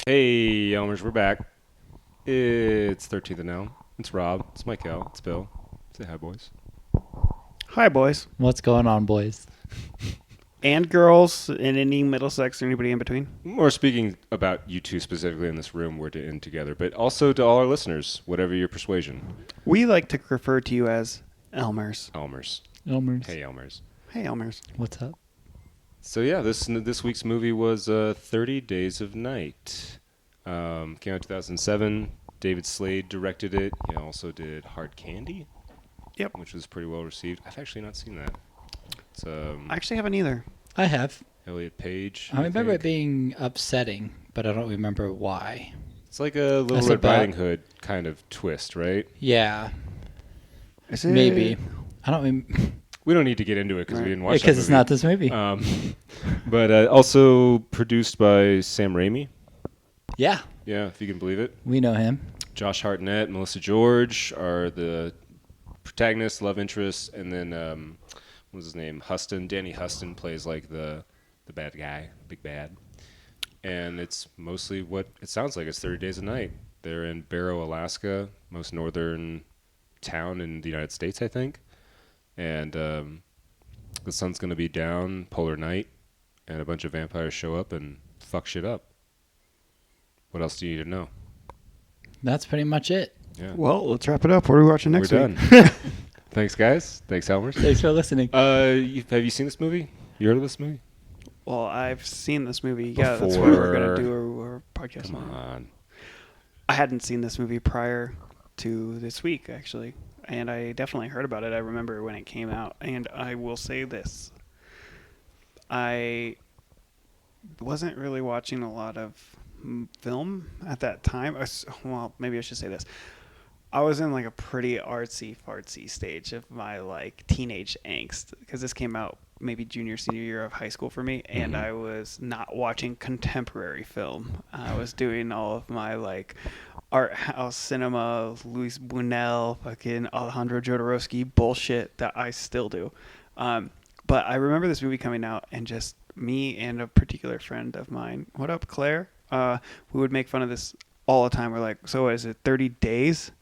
Hey, Elmers, we're back. It's 13th Elm. It's Rob. It's Michael. It's Bill. Say hi, boys. Hi, boys. What's going on, boys? And girls, and any Middlesex or anybody in between. We're speaking about you two specifically in this room. We're in together, but also to all our listeners, whatever your persuasion. We like to refer to you as Elmers. Elmers. Elmers. Hey, Elmers. Hey, Elmers. What's up? So yeah, this week's movie was 30 Days of Night. Came out in 2007. David Slade directed it. He also did Hard Candy. Yep. Which was pretty well received. I've actually not seen that. It's I actually haven't either. I have. Elliot Page. I remember think. it being upsetting, but I don't remember why. It's like a Little That's Red about- Riding Hood kind of twist, right? Yeah, Is it? maybe. I don't remember. We don't need to get into it because we didn't watch that Because it's movie. not this movie. But also produced by Sam Raimi. Yeah, Yeah, if you can believe it. we know him. Josh Hartnett, Melissa George are the protagonists, love interests, and then what was his name? Huston. Danny Huston plays like the bad guy, big bad. And it's mostly what it sounds like. It's 30 Days a Night. They're in Barrow, Alaska, most northern town in the United States, I think. And the sun's going to be down, polar night, and a bunch of vampires show up and fuck shit up. What else do you need to know? That's pretty much it. Yeah. Well, let's wrap it up. What are we watching next We're week? done. Thanks, guys. Thanks, Elmers. Thanks for listening. Have you seen this movie? You heard of this movie? Well, I've seen this movie. Yeah, that's what we're going to do our podcast Come on. on. I hadn't seen this movie prior to this week, actually. And I definitely heard about it. I remember when it came out. And I will say this. I wasn't really watching a lot of film at that time. Well, maybe I should say this. I was in like a pretty artsy-fartsy stage of my like teenage angst because this came out maybe junior, senior year of high school for me, and I was not watching contemporary film. I was doing all of my like art house cinema, Luis Buñuel, fucking Alejandro Jodorowsky bullshit that I still do. But I remember this movie coming out and just me and a particular friend of mine, what up, Claire? We would make fun of this all the time. We're like, so is it 30 days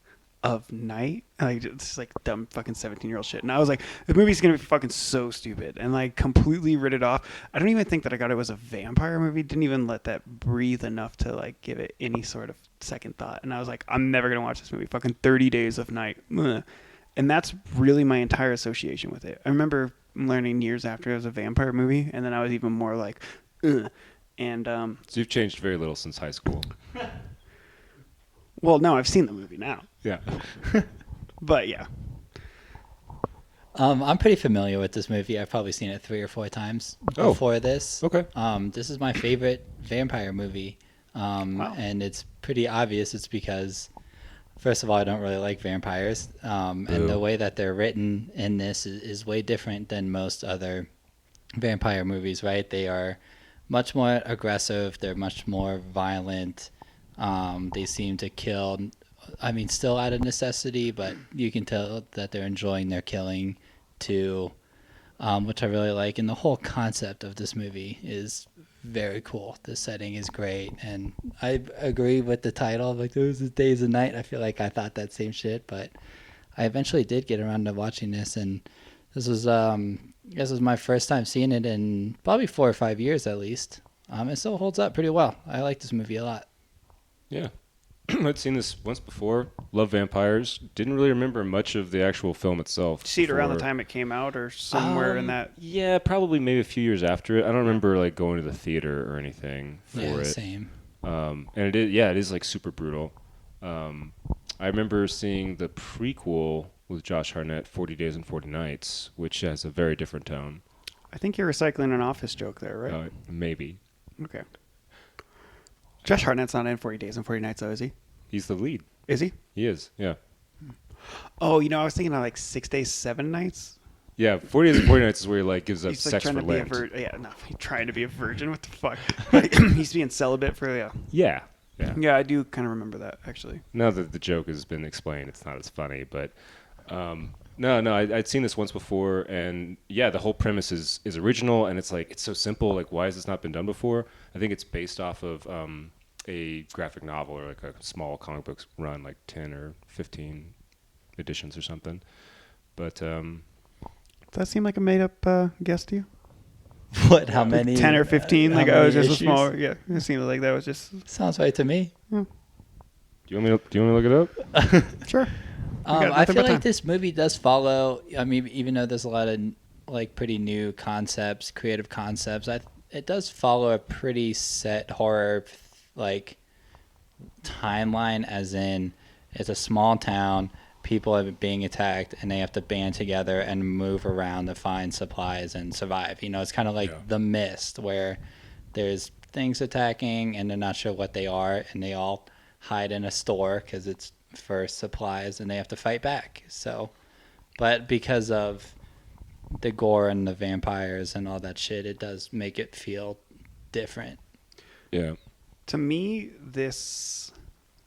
of night? Like, it's like dumb fucking 17-year-old shit. And I was like, the movie's gonna be fucking so stupid, and like completely writ it off. I don't even think that I got it was a vampire movie. Didn't even let that breathe enough to like give it any sort of second thought. And I was like, I'm never gonna watch this movie. Fucking 30 Days of Night. Ugh. And that's really my entire association with it. I remember learning years after it was a vampire movie, and then I was even more like, ugh. And So you've changed very little since high school. well, no, I've seen the movie now, Yeah. but yeah. I'm pretty familiar with this movie. I've probably seen it 3 or 4 times Oh. before this. Okay. This is my favorite vampire movie. Wow. And it's pretty obvious. It's because, first of all, I don't really like vampires. And the way that they're written in this is way different than most other vampire movies, right? They are much more aggressive. They're much more violent. They seem to kill, I mean, still out of necessity, but you can tell that they're enjoying their killing too, which I really like. And the whole concept of this movie is very cool. The setting is great. And I agree with the title, like, those days and night. I feel like I thought that same shit, but I eventually did get around to watching this. And this was, this was my first time seeing it in probably 4 or 5 years at least. It still holds up pretty well. I like this movie a lot. Yeah. I'd seen this once before. Love vampires. Didn't really remember much of the actual film itself. Did you see it around the before. time it came out, or somewhere in that? Yeah, probably maybe a few years after it. I don't remember like going to the theater or anything for Yeah, it. same. And it is like super brutal. I remember seeing the prequel with Josh Hartnett, 40 Days and 40 Nights, which has a very different tone. I think you're recycling an Office joke there, right? Maybe. Okay. Josh Hartnett's not in 40 Days and 40 Nights, though, is he? He's the lead. Is he? He is, yeah. Oh, I was thinking of like 6 Days, 7 Nights. Yeah, 40 Days and 40 Nights is where he like gives up He's like sex trying for to be a Lent. virgin. Yeah, no, he's trying to be a virgin. What the fuck? Like, he's being celibate for, yeah. Yeah. Yeah, I do kind of remember that, actually. Now that the joke has been explained, it's not as funny, but I'd seen this once before, and yeah, the whole premise is original, and it's like, it's so simple, like, why has this not been done before? I think it's based off of a graphic novel or like a small comic books run, like 10 or 15 editions or something. But Does that seem like a made-up guess to you? What? How many? 10 or 15? How Like, oh, it was many just issues? a small... Yeah, it seemed like that was just... Sounds right to me. do you want me to look it up? Sure. I feel like this movie does follow. I mean, even though there's a lot of like pretty new concepts, creative concepts, it does follow a pretty set horror like timeline. As in, it's a small town, people are being attacked, and they have to band together and move around to find supplies and survive. You know, it's kind of like The Mist, where there's things attacking and they're not sure what they are, and they all hide in a store because it's for supplies and they have to fight back. So, but because of the gore and the vampires and all that shit, it does make it feel different. Yeah. To me, this...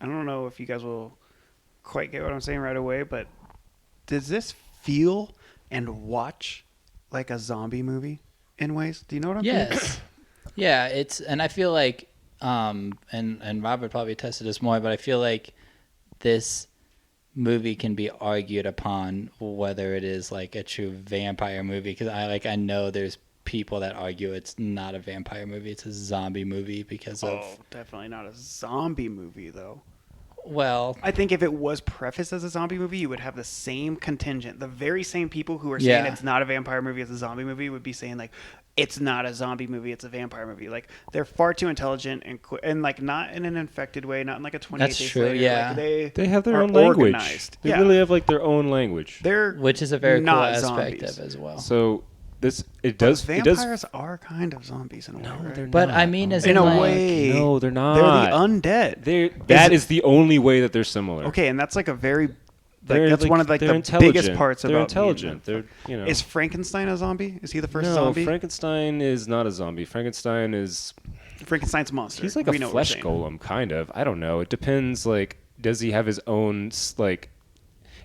I don't know if you guys will quite get what I'm saying right away, but does this feel and watch like a zombie movie in ways? Do you know what I'm saying? Yes. Yeah, and I feel like and Robert probably tested this more, but I feel like this movie can be argued upon whether it is like a true vampire movie, because I know there's people that argue it's not a vampire movie, it's a zombie movie because of... Oh, definitely not a zombie movie, though. Well, I think if it was prefaced as a zombie movie, you would have the same contingent. The very same people who are saying it's not a vampire movie, it's a zombie movie, would be saying, like, it's not a zombie movie, it's a vampire movie. Like, they're far too intelligent and like, not in an infected way, not in like a 28 That's days true, later. yeah. Like, They have their are own language. organized. They Yeah. really have like their own language. They're which is a very cool not aspect zombies. of it as well. So it But does. vampires are kind of zombies in a way, right? they're But not. I mean, as in in a like, way. No, they're not. They're the undead. That is the only way that they're similar. Okay, and that's like a very... They're that's one of like they're the intelligent. biggest parts they're about intelligent. being- They're Is Frankenstein a zombie? Is he the first no, zombie? Frankenstein is not a zombie. Frankenstein is Frankenstein's a monster. he's like We a know what flesh we're saying. golem, kind of. I don't know. It depends. Like, does he have his own like?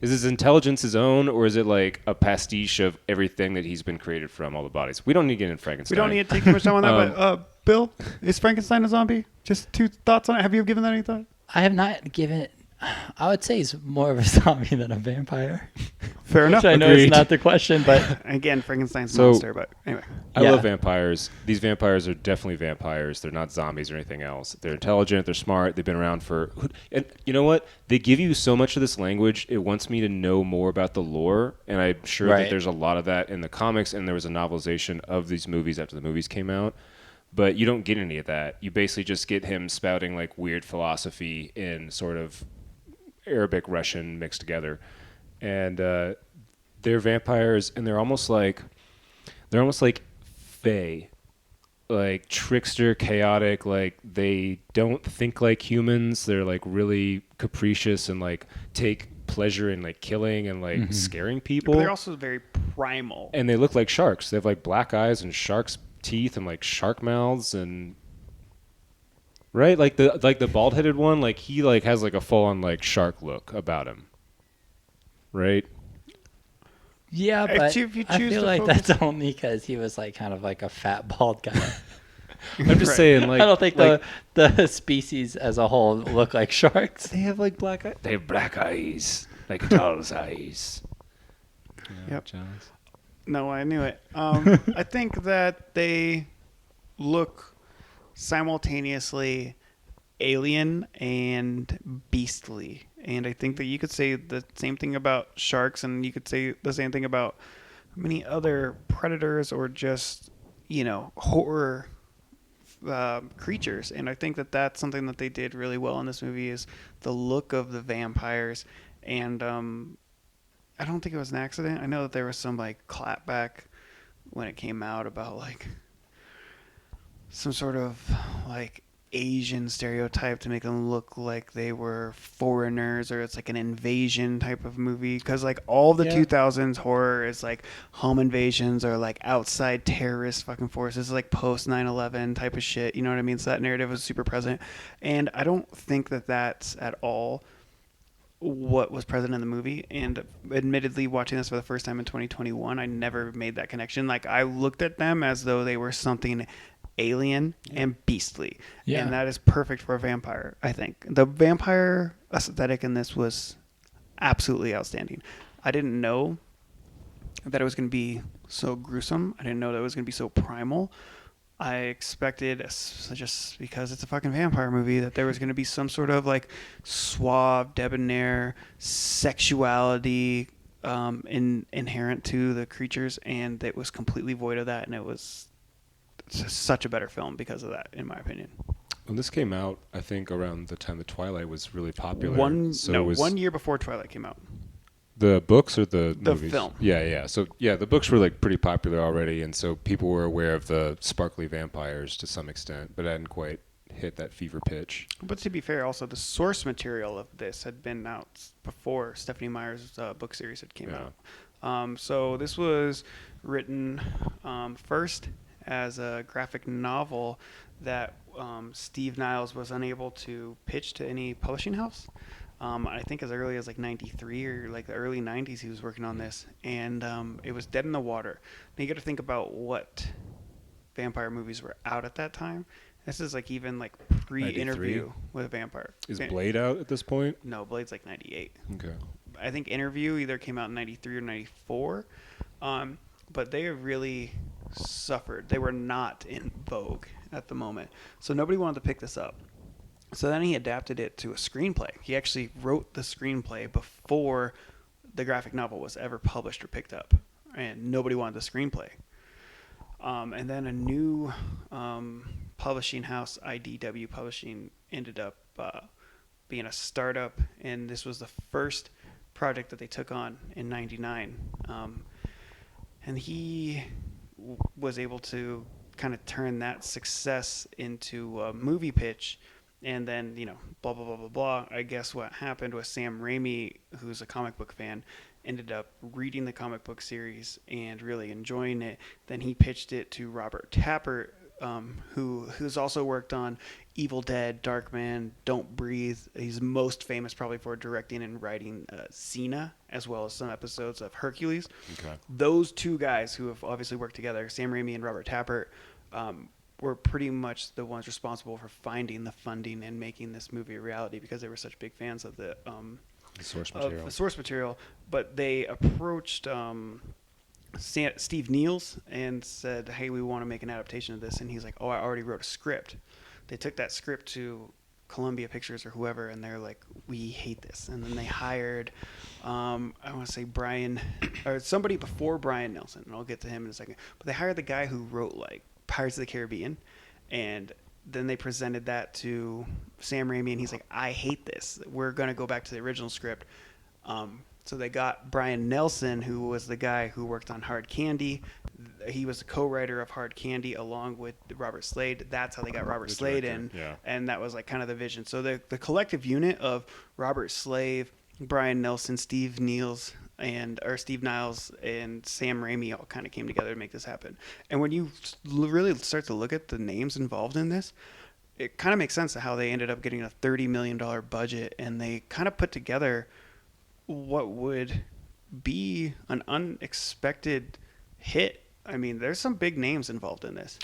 Is his intelligence his own, or is it like a pastiche of everything that he's been created from, all the bodies? We don't need to get in Frankenstein. We don't need to take too much time on that, but Bill, is Frankenstein a zombie? Just two thoughts on it. Have you given that any thought? I have not given it. I would say he's more of a zombie than a vampire. Fair enough. Which I know Agreed. is not the question, but Again, Frankenstein's a So- monster, but anyway. I Yeah. love vampires. These vampires are definitely vampires. They're not zombies or anything else. They're intelligent. They're smart. They've been around for... And you know what? They give you so much of this language. It wants me to know more about the lore. And I'm sure Right. that there's a lot of that in the comics. And there was a novelization of these movies after the movies came out. But you don't get any of that. You basically just get him spouting like weird philosophy in sort of Arabic, Russian mixed together. And they're vampires, and they're almost like fae, like trickster, chaotic. Like, they don't think like humans. They're like really capricious and like take pleasure in like killing and like scaring people. But they're also very primal. And they look like sharks. They have like black eyes and sharks' teeth and like shark mouths and right, like the bald-headed one, like he like has like a full-on like shark look about him, right? yeah, but If you I choose feel to like focus- that's only because he was like kind of like a fat bald guy. I'm just Right. saying, like I don't think like, the species as a whole look like sharks. they have like black eyes. They have black eyes, like a doll's eyes. Yep. Jealous. No, I knew it. I think that they look simultaneously alien and beastly. And I think that you could say the same thing about sharks, and you could say the same thing about many other predators or just, horror creatures. And I think that that's something that they did really well in this movie is the look of the vampires. And I don't think it was an accident. I know that there was some like clapback when it came out about like some sort of like Asian stereotype to make them look like they were foreigners, or it's like an invasion type of movie, because like all the 2000s horror is like home invasions or like outside terrorist fucking forces, like post 9/11 type of shit, you know what I mean? So that narrative was super present, and I don't think that that's at all what was present in the movie. And admittedly, watching this for the first time in 2021, I never made that connection. Like, I looked at them as though they were something alien and beastly. Yeah. And that is perfect for a vampire, I think. The vampire aesthetic in this was absolutely outstanding. I didn't know that it was going to be so gruesome. I didn't know that it was going to be so primal. I expected, just because it's a fucking vampire movie, that there was going to be some sort of like suave, debonair sexuality inherent to the creatures, and it was completely void of that, and it was such a better film because of that, in my opinion. When this came out, I think around the time that Twilight was really popular. One year before Twilight came out. The books or the movies? Film. Yeah. So yeah, the books were like pretty popular already, and so people were aware of the sparkly vampires to some extent, but I hadn't quite hit that fever pitch. But to be fair, also the source material of this had been out before Stephanie Meyer's book series had came out. So this was written first as a graphic novel that Steve Niles was unable to pitch to any publishing house. I think as early as like 93 or like the early 90s he was working on this, and it was dead in the water. Now you got to think about what vampire movies were out at that time. This is like even like pre-interview with a vampire. Is Blade out at this point? No, Blade's like 98. Okay. I think Interview either came out in 93 or 94. But they really suffered. They were not in vogue at the moment. So nobody wanted to pick this up. So then he adapted it to a screenplay. He actually wrote the screenplay before the graphic novel was ever published or picked up. And nobody wanted the screenplay. And then a new publishing house, IDW Publishing, ended up being a startup. And this was the first project that they took on in 99. And he was able to kind of turn that success into a movie pitch. And then, blah, blah, blah, blah, blah. I guess what happened was Sam Raimi, who's a comic book fan, ended up reading the comic book series and really enjoying it. Then he pitched it to Robert Tappert, who's also worked on Evil Dead, Darkman, Don't Breathe. He's most famous probably for directing and writing Xena, as well as some episodes of Hercules. Okay. Those two guys who have obviously worked together, Sam Raimi and Robert Tappert, were pretty much the ones responsible for finding the funding and making this movie a reality, because they were such big fans of the source material. But they approached Steve Niels and said, hey, we want to make an adaptation of this. And he's like, oh, I already wrote a script. They took that script to Columbia Pictures or whoever, and they're like, we hate this. And then they hired, I want to say Brian, or somebody before Brian Nelson, and I'll get to him in a second. But they hired the guy who wrote like Pirates of the Caribbean, and then they presented that to Sam Raimi, and he's like, I hate this. We're going to go back to the original script. So they got Brian Nelson, who was the guy who worked on Hard Candy. He was a co-writer of Hard Candy along with Robert Slade. That's how they got Robert Slade in. Yeah. And that was like kind of the vision. So the collective unit of Robert Slade, Brian Nelson, Steve Niles, and Sam Raimi all kind of came together to make this happen. And when you really start to look at the names involved in this, it kind of makes sense how they ended up getting a $30 million budget, and they kind of put together what would be an unexpected hit. I mean, there's some big names involved in this.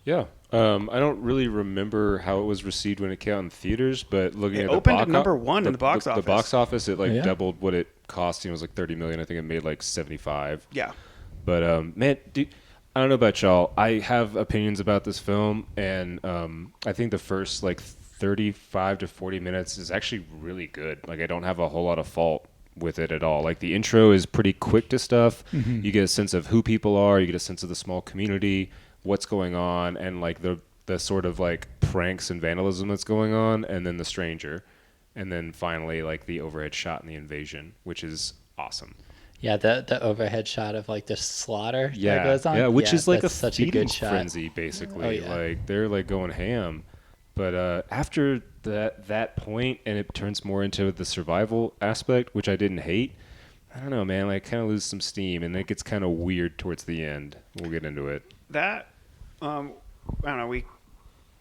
Yeah. I don't really remember how it was received when it came out in theaters, but looking at the opened at number one in the box office. The box office, it doubled what it cost. It was like $30 million. I think it made like 75. Yeah. But man, I don't know about y'all. I have opinions about this film, and I think the first like 35 to 40 minutes is actually really good. Like, I don't have a whole lot of fault with it at all. Like, the intro is pretty quick to stuff. Mm-hmm. You get a sense of who people are. You get a sense of the small community, what's going on, and like the sort of like pranks and vandalism that's going on, and then the stranger, and then finally like the overhead shot and the invasion, which is awesome. Yeah, the overhead shot of like the slaughter that goes on. Yeah, which is like such a a good shot. frenzy basically. Oh, yeah. Like, they're like going ham. But after that point, and it turns more into the survival aspect, which I didn't hate. I don't know, man. Like, kind of lose some steam, and it gets kind of weird towards the end. We'll get into it. That, I don't know, we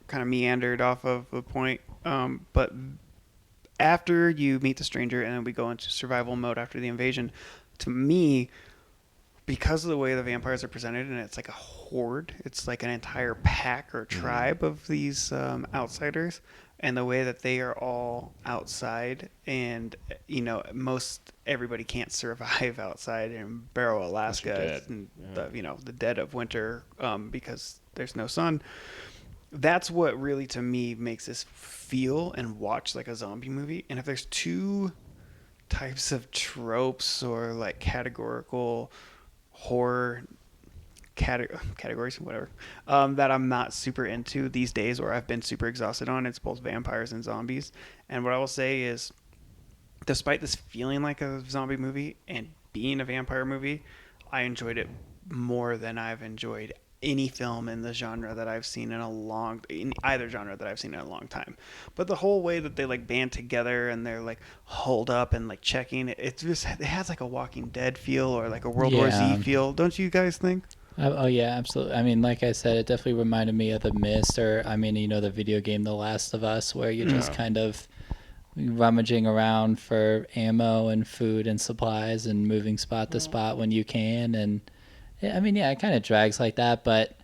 kind of meandered off of a point. But after you meet the stranger, and then we go into survival mode after the invasion, to me, because of the way the vampires are presented, and it's like a horde, it's like an entire pack or tribe of these outsiders, and the way that they are all outside, and most everybody can't survive outside in Barrow, Alaska, dead. and the dead of winter, because there's no sun. That's what really, to me, makes this feel and watch like a zombie movie. And if there's two types of tropes or like categorical horror categories, whatever, that I'm not super into these days, or I've been super exhausted on, it's both vampires and zombies. And what I will say is, despite this feeling like a zombie movie and being a vampire movie, I enjoyed it more than I've enjoyed any film in the genre that I've seen in either genre that I've seen in a long time. But the whole way that they like band together and they're like holed up and like checking, it has like a Walking Dead feel or like a World War Z feel. Don't you guys think? Oh yeah, absolutely. I mean, like I said, it definitely reminded me of The Mist, or the video game The Last of Us, where you're just kind of rummaging around for ammo and food and supplies and moving spot to spot when you can. And it kind of drags like that, but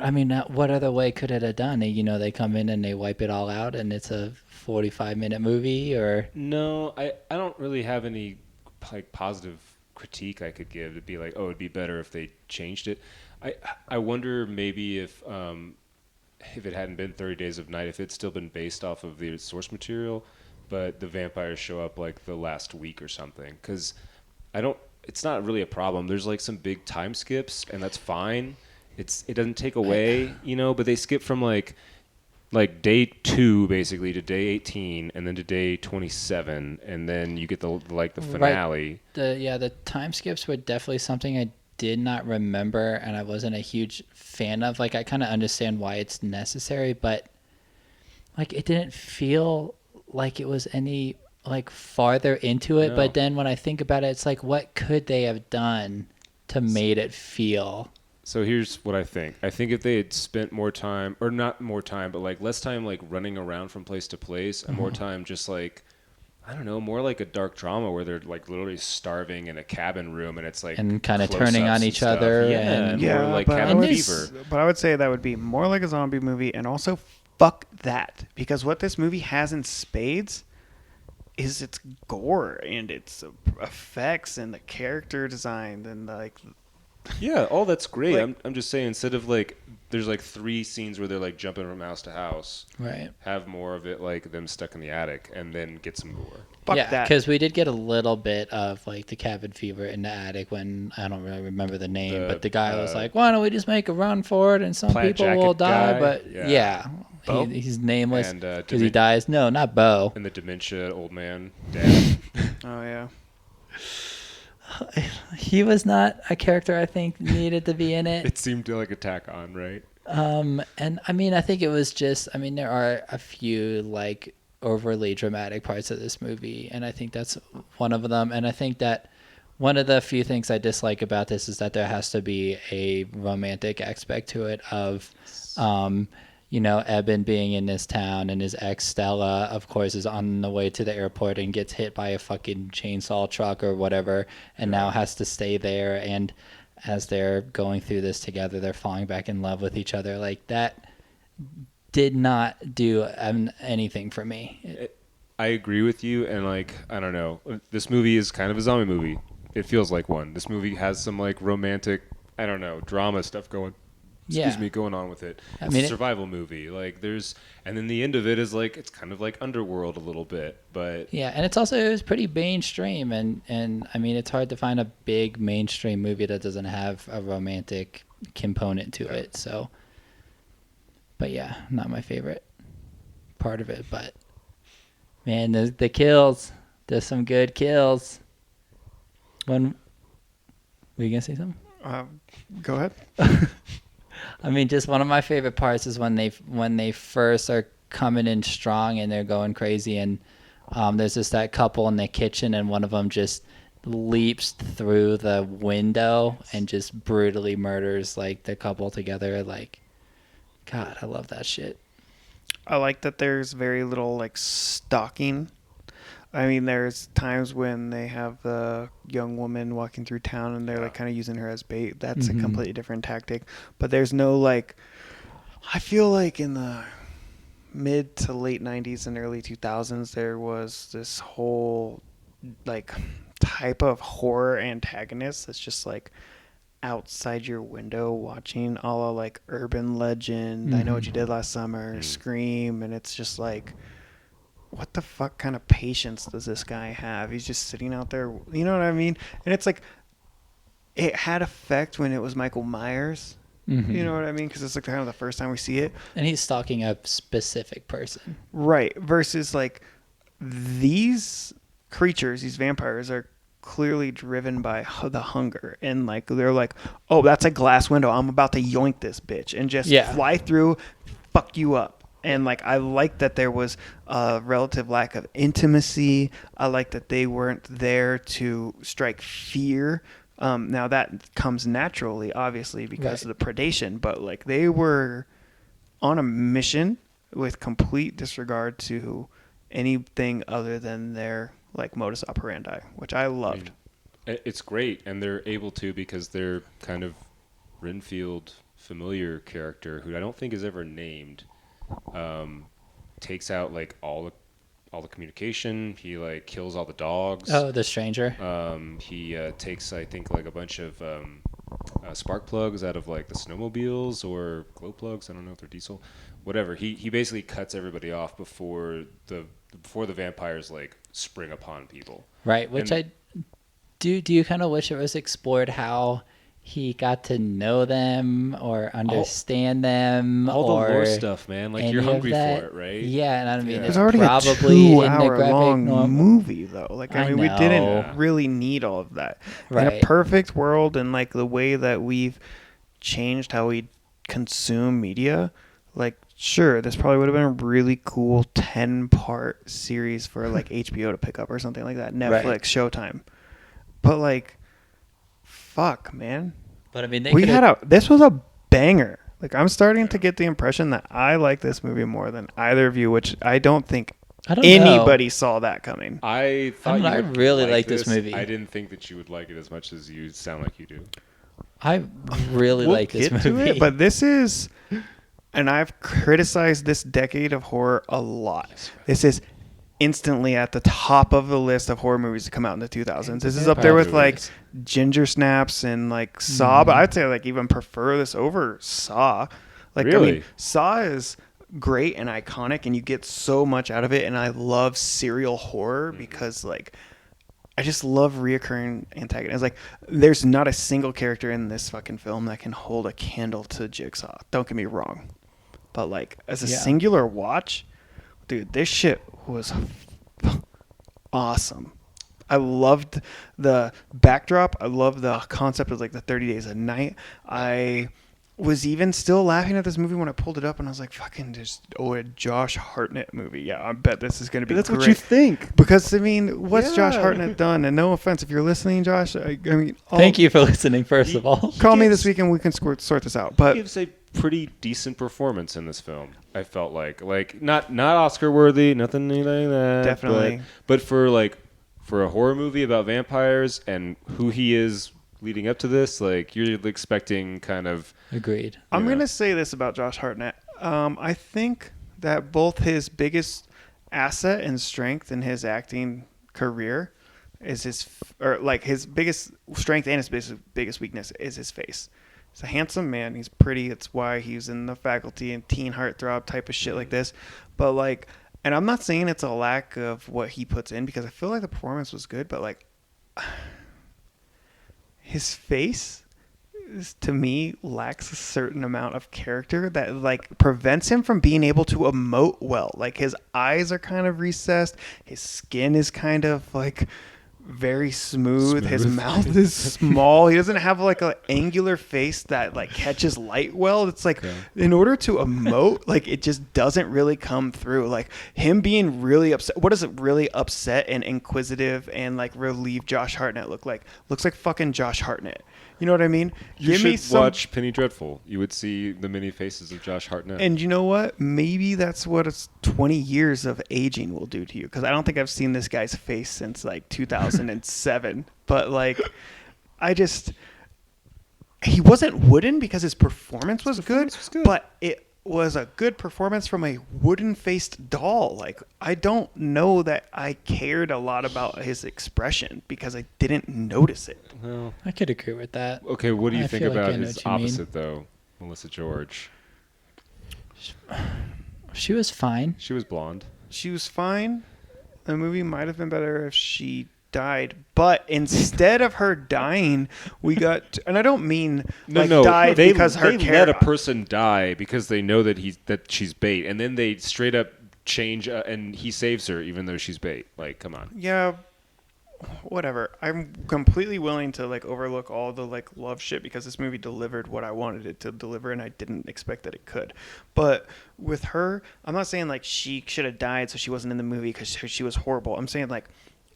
I mean, what other way could it have done? They come in and they wipe it all out and it's a 45-minute movie, or... No, I don't really have any like positive critique I could give to be like, oh, it'd be better if they changed it. I wonder maybe if it hadn't been 30 Days of Night, if it's still been based off of the source material, but the vampires show up like the last week or something, because it's not really a problem. There's like some big time skips, and that's fine. It doesn't take away, but they skip from like day 2 basically to day 18, and then to day 27, and then you get the finale. Right. The time skips were definitely something I did not remember, and I wasn't a huge fan of. Like, I kind of understand why it's necessary, but like it didn't feel like it was any like farther into it. No. But then when I think about it, it's like, what could they have done to made it feel? So here's what I think. I think if they had spent more time, or not more time, but like less time like running around from place to place, and more time just like, I don't know, more like a dark drama where they're like literally starving in a cabin room, and it's like, and kind of turning on each other. And more like cabin fever. But I would say that would be more like a zombie movie, and also fuck that, because what this movie has in spades is its gore and its effects and the character design and like. Yeah, all that's great. Like, I'm just saying, instead of like, there's like 3 scenes where they're like jumping from house to house. Right. Have more of it like them stuck in the attic, and then get some gore. Fuck that. Because we did get a little bit of like the cabin fever in the attic when, I don't really remember the name, but the guy was like, "Why don't we just make a run for it and some people will die?" Guy. But he's nameless because he dies. No, not Bo. And the dementia old man, dad. Oh yeah. He was not a character I think needed to be in it. It seemed to like a tack on, right? And I mean, I think it was just, I mean, there are a few like overly dramatic parts of this movie, and I think that's one of them. And I think that one of the few things I dislike about this is that there has to be a romantic aspect to it of, Eben being in this town, and his ex Stella, of course, is on the way to the airport and gets hit by a fucking chainsaw truck or whatever, and now has to stay there. And as they're going through this together, they're falling back in love with each other. Like, that did not do anything for me. I agree with you, and like, I don't know, this movie is kind of a zombie movie. It feels like one. This movie has some like romantic, I don't know, drama stuff going on with it. It's a survival movie. Like, and then the end of it is like, it's kind of like Underworld a little bit, but yeah, and it was pretty mainstream, and I mean, it's hard to find a big mainstream movie that doesn't have a romantic component to it. So, but yeah, not my favorite part of it, but man, the kills, there's some good kills. Were you gonna say something? Go ahead. I mean, just one of my favorite parts is when they first are coming in strong and they're going crazy, and there's just that couple in the kitchen, and one of them just leaps through the window and just brutally murders like the couple together. Like, God, I love that shit. I like that there's very little like stalking. I mean, there's times when they have the young woman walking through town and they're like kind of using her as bait. That's a completely different tactic. But there's no like, I feel like in the mid to late 90s and early 2000s, there was this whole like type of horror antagonist that's just like outside your window watching a la like Urban Legend, I Know What You Did Last Summer, Scream, and it's just like, what the fuck kind of patience does this guy have? He's just sitting out there, you know what I mean? And it's like, it had effect when it was Michael Myers, you know what I mean? Because it's like kind of the first time we see it. And he's stalking a specific person. Right. Versus like these creatures, these vampires are clearly driven by the hunger, and like they're like, oh, that's a glass window, I'm about to yoink this bitch and just fly through, fuck you up. And like, I like that there was a relative lack of intimacy. I like that they weren't there to strike fear. Now that comes naturally, obviously, because of the predation, but like they were on a mission with complete disregard to anything other than their like modus operandi, which I loved. It's great, and they're able to because they're kind of Renfield familiar character who I don't think is ever named. Takes out like all the communication. He like kills all the dogs. Oh, the stranger. He takes, I think, like a bunch of spark plugs out of like the snowmobiles or glow plugs. I don't know if they're diesel. Whatever. He basically cuts everybody off before the vampires like spring upon people. Right, which and do you kind of wish it was explored how he got to know them or understand them, all or the lore stuff, man. Like you're hungry for it, right? Yeah, and I mean, it's already probably a 2-hour-long movie, though. Like, I mean, we didn't really need all of that. Right. In a perfect world, and like the way that we've changed how we consume media, like, sure, this probably would have been a really cool 10-part series for like HBO to pick up or something like that. Netflix, Showtime. But like, fuck, man. But I mean, this was a banger. Like, I'm starting to get the impression that I like this movie more than either of you, which I don't think anybody saw that coming. I thought I really like this movie. I didn't think that you would like it as much as you sound like you do. I really like this movie. But this is, and I've criticized this decade of horror a lot. This is instantly at the top of the list of horror movies to come out in the 2000s. This is up there with like Ginger Snaps and like Saw, but I'd say like even prefer this over Saw. Like, really? I mean, Saw is great and iconic, and you get so much out of it. And I love serial horror because like I just love reoccurring antagonists. Like, there's not a single character in this fucking film that can hold a candle to Jigsaw. Don't get me wrong, but like as a singular watch, dude, this shit was awesome. I loved the backdrop. I loved the concept of like the 30 Days a Night. I was even still laughing at this movie when I pulled it up, and I was like, fucking just, a Josh Hartnett movie. Yeah, I bet this is going to be That's great. what you think. Because, I mean, what's Josh Hartnett done? And no offense, if you're listening, Josh, I mean... Thank you for listening, first of all. Call me this week and we can sort this out. But he gives a pretty decent performance in this film, I felt like. Like, not Oscar-worthy, nothing like that. Definitely. But for a horror movie about vampires and who he is leading up to this, like, you're expecting kind of... Agreed. I'm going to say this about Josh Hartnett. I think that both his biggest asset and strength in his acting career is his biggest strength and his biggest weakness is his face. He's a handsome man. He's pretty. It's why he's in The Faculty and Teen Heartthrob type of shit like this. But like, and I'm not saying it's a lack of what he puts in, because I feel like the performance was good, but like his face to me lacks a certain amount of character that like prevents him from being able to emote well. Like, his eyes are kind of recessed, his skin is kind of like very smooth. His mouth is small. He doesn't have like an angular face that like catches light well. It's like in order to emote, like it just doesn't really come through. Like him being really upset. What does it really upset and inquisitive and like relieve Josh Hartnett look like? Looks like fucking Josh Hartnett. You know what I mean? You Give me should some. watch Penny Dreadful. You would see the many faces of Josh Hartnett. And you know what? Maybe that's what 20 years of aging will do to you. Because I don't think I've seen this guy's face since like 2007. But like, he wasn't wooden because his performance was good. But it was a good performance from a wooden-faced doll. Like, I don't know that I cared a lot about his expression because I didn't notice it. Well, I could agree with that. okay, what do you I think feel like about I know his what you mean. opposite, though? Melissa George. She was fine. She was blonde. She was fine. The movie might have been better if she died, but instead of her dying, we got, and I don't mean died because her they let a person die because they know that she's bait, and then they straight up change and he saves her even though she's bait. Like, come on. Yeah, whatever. I'm completely willing to like overlook all the like love shit because this movie delivered what I wanted it to deliver, and I didn't expect that it could. But with her, I'm not saying like she should have died so she wasn't in the movie because she was horrible. I'm saying like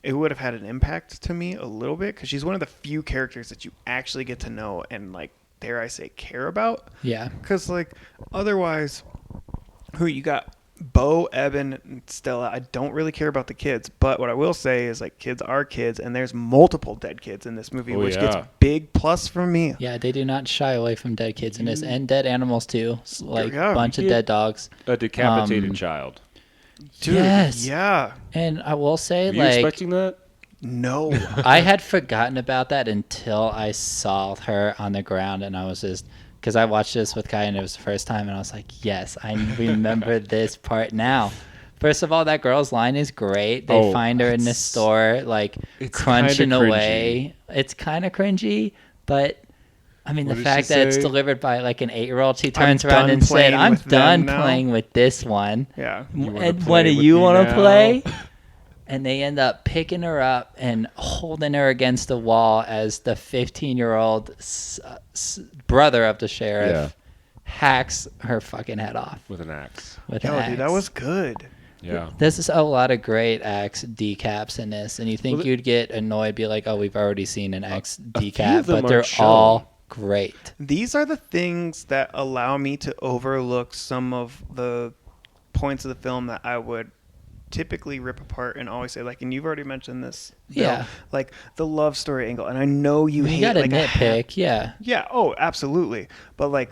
it would have had an impact to me a little bit because she's one of the few characters that you actually get to know and like, dare I say, care about. Yeah. Because like otherwise, who you got? Bo, Eben, and Stella. I don't really care about the kids, but what I will say is like kids are kids, and there's multiple dead kids in this movie, which gets big plus from me. Yeah, they do not shy away from dead kids in this, and dead animals too. Like a bunch of dead dogs. A decapitated child. Dude, yes. Yeah. And I will say, Were you expecting that? No. I had forgotten about that until I saw her on the ground, and I was just, because I watched this with Kai, and it was the first time, and I was like, yes, I remember this part now. First of all, that girl's line is great. They find her in the store, like, crunching away. It's kind of cringy, but I mean, the fact that it's delivered by like an 8-year-old, she turns around and said, I'm done playing with this one. Yeah. And what do you want to play? And they end up picking her up and holding her against the wall as the 15-year-old brother of the sheriff hacks her fucking head off. With an axe. With an axe. Dude, that was good. Yeah. This is a lot of great axe decaps in this. And you think you'd get annoyed, be like, oh, we've already seen an axe decap, but they're all great. These are the things that allow me to overlook some of the points of the film that I would typically rip apart and always say, like, and you've already mentioned this, Bill, like the love story angle, and I know you hate gotta like nitpick. Yeah, oh, absolutely. But like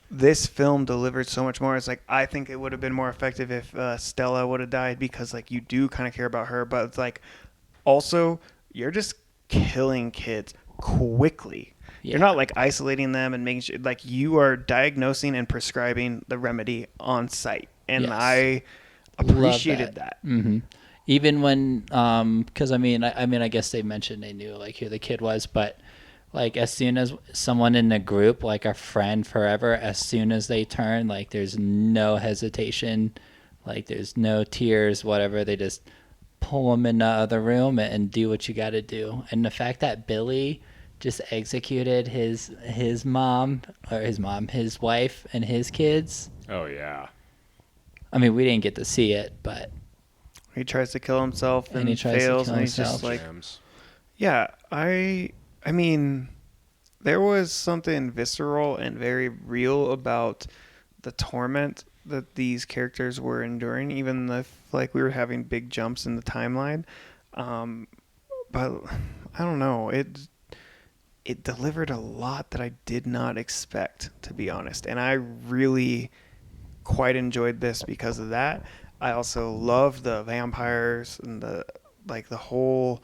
this film delivered so much more. It's like I think it would have been more effective if Stella would have died because like you do kind of care about her, but it's like also you're just killing kids quickly. You're not like isolating them and making sure, like you are diagnosing and prescribing the remedy on site, and I appreciated that. Mm-hmm. Even when, because I mean, I guess they mentioned they knew like who the kid was, but like as soon as someone in the group, like a friend forever, as soon as they turn, like there's no hesitation, like there's no tears, whatever. They just pull them in the other room and do what you got to do. And the fact that Billy just executed his wife and his kids. Oh yeah. I mean, we didn't get to see it, but he tries to kill himself and he fails, and he's just like, yeah. I mean, there was something visceral and very real about the torment that these characters were enduring, even if like we were having big jumps in the timeline. But I don't know, it delivered a lot that I did not expect, to be honest, and I really quite enjoyed this because of that. I also loved the vampires, and the whole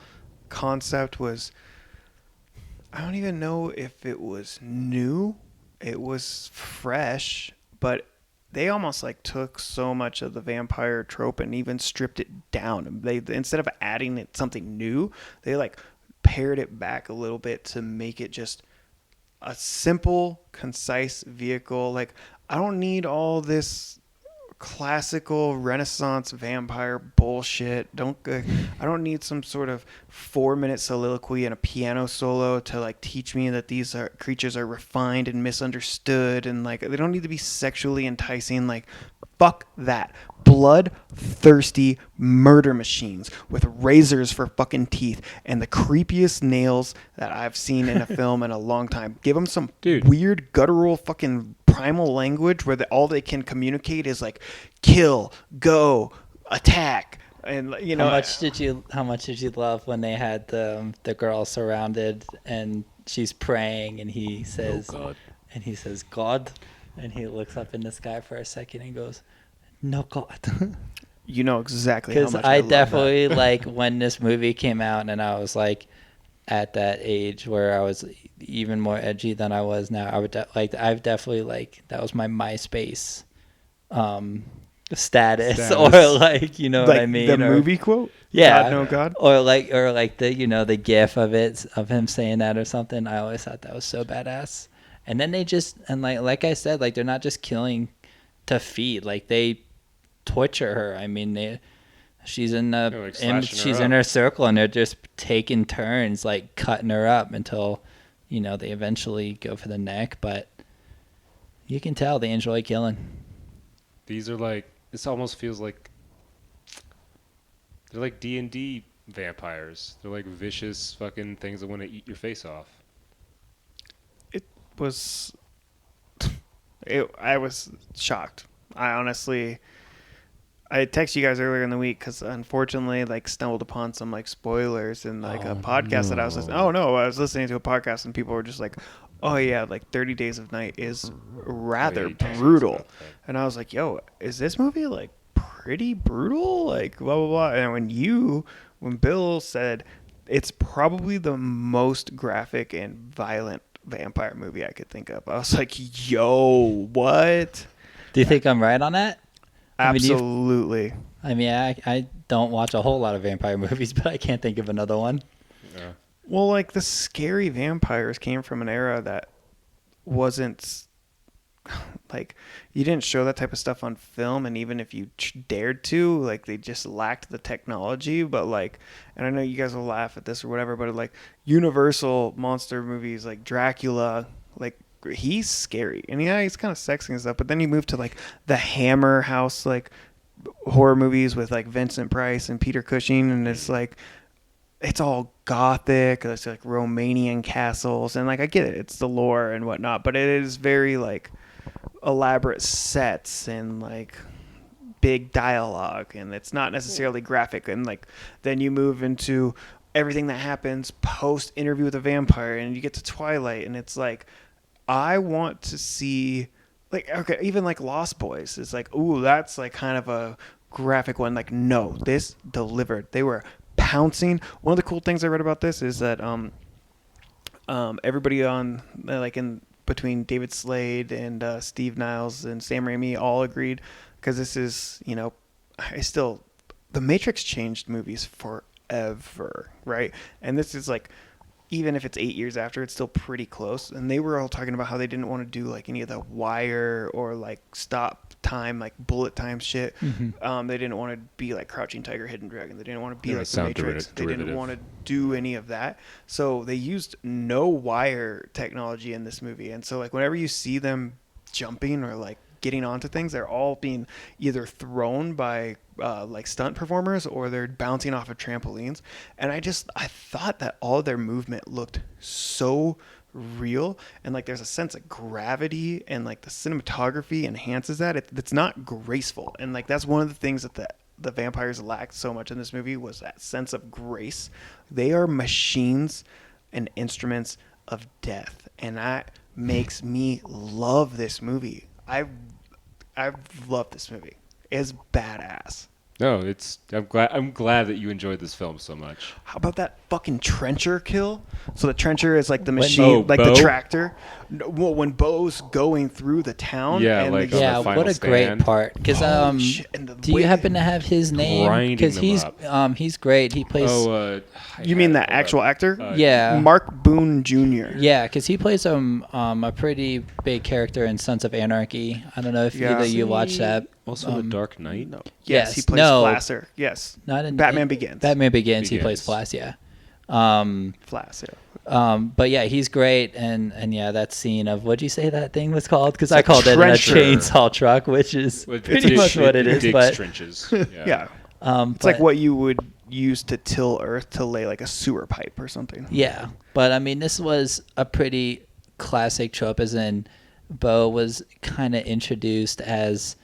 concept was, I don't even know if it was new. It was fresh, but they almost like took so much of the vampire trope and even stripped it down. They, instead of adding it something new, they like pared it back a little bit to make it just a simple, concise vehicle. Like, I don't need all this classical Renaissance vampire bullshit. I don't need some sort of 4-minute soliloquy and a piano solo to like teach me that creatures are refined and misunderstood, and like they don't need to be sexually enticing. Like, fuck that. Bloodthirsty murder machines with razors for fucking teeth and the creepiest nails that I've seen in a film in a long time. Give them some weird guttural fucking primal language where all they can communicate is like kill, go, attack. And you know, how much did you love when they had the girl surrounded and she's praying and he says, "Oh God," and he says God, and he looks up in the sky for a second and goes, "No God." You know exactly how Because much I love definitely that. like when this movie came out, and I was like at that age where I was even more edgy than I was now. I've definitely like that was my MySpace status. Or like, you know like what I mean, the movie quote. yeah, God, no God. or like the, you know, the gif of it, of him saying that or something. I always thought that was so badass. And then they just, and like I said, like they're not just killing to feed, like they torture her. I mean, she's in she's in her circle, and they're just taking turns like cutting her up until, you know, they eventually go for the neck. But you can tell they enjoy killing. These are like, this almost feels like they're like D&D vampires. They're like vicious fucking things that want to eat your face off. I was shocked. I texted you guys earlier in the week because unfortunately, like, stumbled upon some like spoilers in like a podcast that I was listening. Oh no, I was listening to a podcast and people were just like, "Oh yeah, like 30 Days of Night is rather brutal," and I was like, "Yo, is this movie like pretty brutal?" Like blah blah blah. And when Bill said it's probably the most graphic and violent vampire movie I could think of, I was like, "Yo, what?" Do you think I'm right on that? Absolutely. I mean, I don't watch a whole lot of vampire movies, but I can't think of another one. Yeah. Well, like the scary vampires came from an era that wasn't like, you didn't show that type of stuff on film, and even if you dared to, like, they just lacked the technology. But like, and I know you guys will laugh at this or whatever, but like Universal monster movies like Dracula, like, he's scary and yeah, he's kind of sexy and stuff, but then you move to like the Hammer House like horror movies with like Vincent Price and Peter Cushing, and it's like it's all gothic, it's like Romanian castles, and like I get it, it's the lore and whatnot, but it is very like elaborate sets and like big dialogue, and it's not necessarily graphic. And like then you move into everything that happens post Interview with a Vampire, and you get to Twilight, and it's like, I want to see, like, okay, even like Lost Boys is like, ooh, that's like kind of a graphic one. Like, no, this delivered. They were pouncing. One of the cool things I read about this is that everybody on like in between David Slade and Steve Niles and Sam Raimi all agreed, because this is, you know, the Matrix changed movies forever, right? And this is like, even if it's 8 years after, it's still pretty close. And they were all talking about how they didn't want to do like any of the wire or like stop time, like bullet time shit. Mm-hmm. They didn't want to be like Crouching Tiger, Hidden Dragon. They didn't want to be like the Matrix. They didn't want to do any of that. So they used no wire technology in this movie. And so like whenever you see them jumping or like getting onto things, they're all being either thrown by like stunt performers, or they're bouncing off of trampolines. And I thought that all their movement looked so real, and like there's a sense of gravity, and like the cinematography enhances that. It's not graceful, and like that's one of the things that the vampires lacked so much in this movie, was that sense of grace. They are machines and instruments of death, and that makes me love this movie. I've loved this movie. It's badass. No, I'm glad that you enjoyed this film so much. How about that fucking trencher kill. So the trencher is like the When- machine, like Bo? the tractor. Well, when Bo's going through the town. Yeah, and like the- on the Yeah, final what a stand. great part. Because Holy shit, and the do way- you happen to have his name? Grinding Because them he's great. He plays. You mean the actual actor? Yeah. Mark Boone Jr. Yeah, because he plays a pretty big character in Sons of Anarchy. I don't know if Yeah. either you watched that. Also, The Dark Knight. No. Yes, Yes, he plays no. Flasser. Yes. Not in Batman Begins. Batman Begins. He plays Begins. Flash. Yeah. Flass, yeah. But yeah, he's great, and yeah, that scene of what'd you say that thing was called? Because I called it a trencher. chainsaw truck, which is Well, pretty much what it is. digs But trenches. Yeah. It's like what you would use to till earth to lay like a sewer pipe or something. Yeah, but I mean, this was a pretty classic trope, as in Bo was kind of introduced as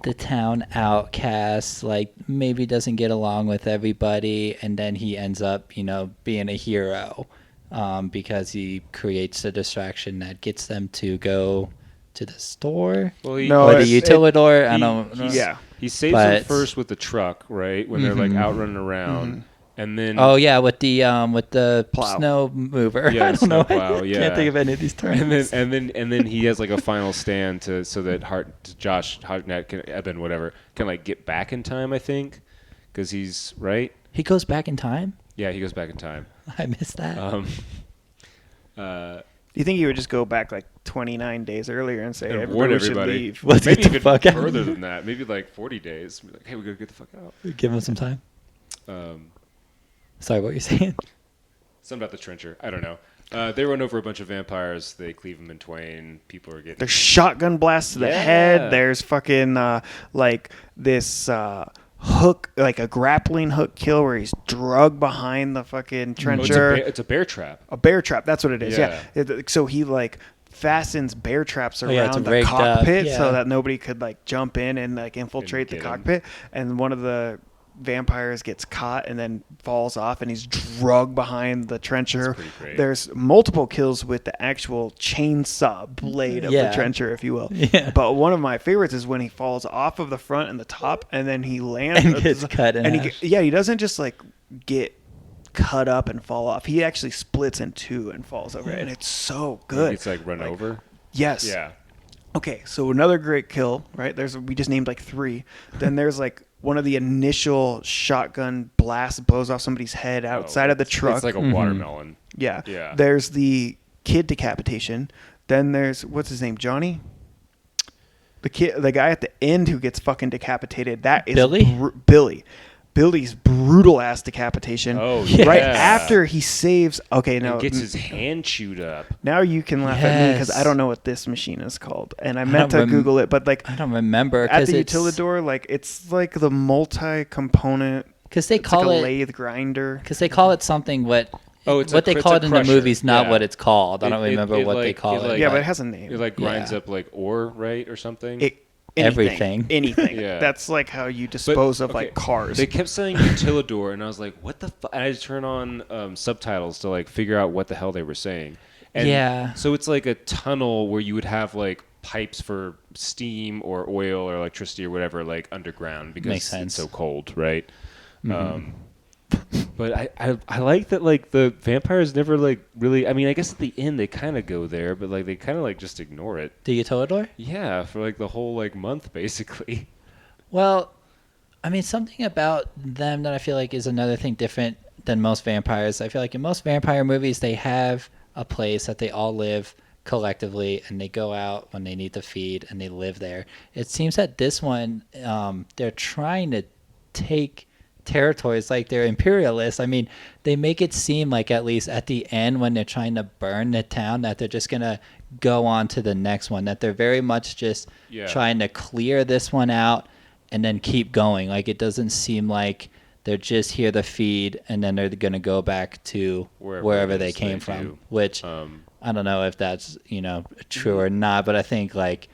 the town outcast, like maybe doesn't get along with everybody, and then he ends up, being a hero because he creates a distraction that gets them to go to the store Well, No, or the it- utilidor. I he- don't know. Yeah. He saves them But- first with the truck, right? When they're like Mhm. out running around, and then Oh yeah, with the Plow. snow mover. Yeah, I don't know. snowplow, I yeah. can't think of any of these terms. and then he has like a final stand so that Josh Hartnett can Eben whatever can like get back in time. I think because he's right. He goes back in time. Yeah, he goes back in time. I missed that. You think he would just go back like 29 days earlier and say And warn everybody should everybody. leave? Let's Maybe get the even fuck out. further than that. Maybe like 40 days. Be like, hey, we gotta get the fuck out. Give him some time. Um, Sorry, what you're saying? something about the trencher. I don't know. They run over a bunch of vampires. They cleave them in twain. People are getting. There's shotgun blasts to the Yeah. head. There's fucking like this hook, like a grappling hook kill where he's drugged behind the fucking Oh, it's, trencher. it's a bear trap. A bear trap. That's what it is. Yeah. Yeah. So he like fastens bear traps Oh, yeah, it's around the rigged up, cockpit yeah. so that nobody could like jump in and like infiltrate the get him. cockpit. And one of the vampires gets caught and then falls off and he's drugged behind the trencher. That's pretty great. There's multiple kills with the actual chainsaw blade of Yeah. the trencher, if you will. Yeah. But one of my favorites is when he falls off of the front and the top and then he lands And gets cut in and half. he doesn't just like get cut up and fall off. He actually splits in two and falls over, and it's so good. It's like run over. Yes. Yeah. Okay, so another great kill, right? We just named like three. Then there's like one of the initial shotgun blasts blows off somebody's head outside of the truck. It's like a Mhm. watermelon. yeah. Yeah. There's the kid decapitation. Then there's what's his name, Johnny? The guy at the end who gets fucking decapitated. That is Billy? Billy. Billy's brutal ass decapitation. Oh, Right yeah. after he saves. Okay, And now gets his hand chewed up. now you can laugh at me because Yes. I don't know what this machine is called, and I meant to don't rem- Google it, but like I don't remember at because the utilidor, like it's like the multi-component. because they It's call like a it lathe grinder. because they call it something what Oh, it's what a they call it in the crusher. movies, not Yeah. what it's called. I don't It- remember it what they like- call it it. like- Yeah, but it has a name. It like grinds Yeah. up like ore, right, or something. Everything. Anything. Yeah. That's like how you But, dispose of okay, like cars. They kept saying utilidor, and I was like, "What the?" And I just turn on subtitles to like figure out what the hell they were saying. And Yeah. So it's like a tunnel where you would have like pipes for steam or oil or electricity or whatever, like underground because Makes sense. it's so cold, right? But I like that like the vampires never like really. I mean, I guess at the end they kind of go there, but like they kind of like just ignore it. The utilidor? Yeah, for like the whole like month basically. Well, I mean, something about them that I feel like is another thing different than most vampires. I feel like in most vampire movies, they have a place that they all live collectively and they go out when they need to feed and they live there. It seems that this one, they're trying to take territories like they're imperialists. I mean, they make it seem like at least at the end when they're trying to burn the town that they're just going to go on to the next one, that they're very much just Yeah. trying to clear this one out and then keep going. Like it doesn't seem like they're just here to feed and then they're going to go back to wherever it they is came they from, do. which I don't know if that's, true or not, but I think like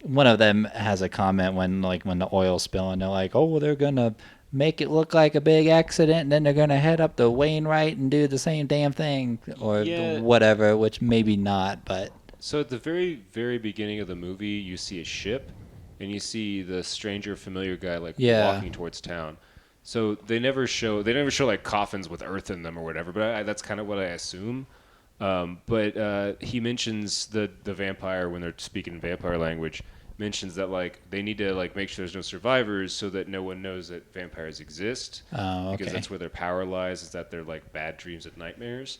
one of them has a comment when the oil's spilling, they're like, oh, well, they're going to make it look like a big accident and then they're going to head up to Wainwright and do the same damn thing or Yeah. whatever, which maybe not, but So at the very, very beginning of the movie, you see a ship, and you see the stranger familiar guy like Yeah. walking towards town. So they never show like coffins with earth in them or whatever. But that's kind of what I assume. But he mentions the vampire when they're speaking vampire language. Mentions that like they need to like make sure there's no survivors so that no one knows that vampires exist. Oh, okay. Because that's where their power lies, is that they're like bad dreams and nightmares.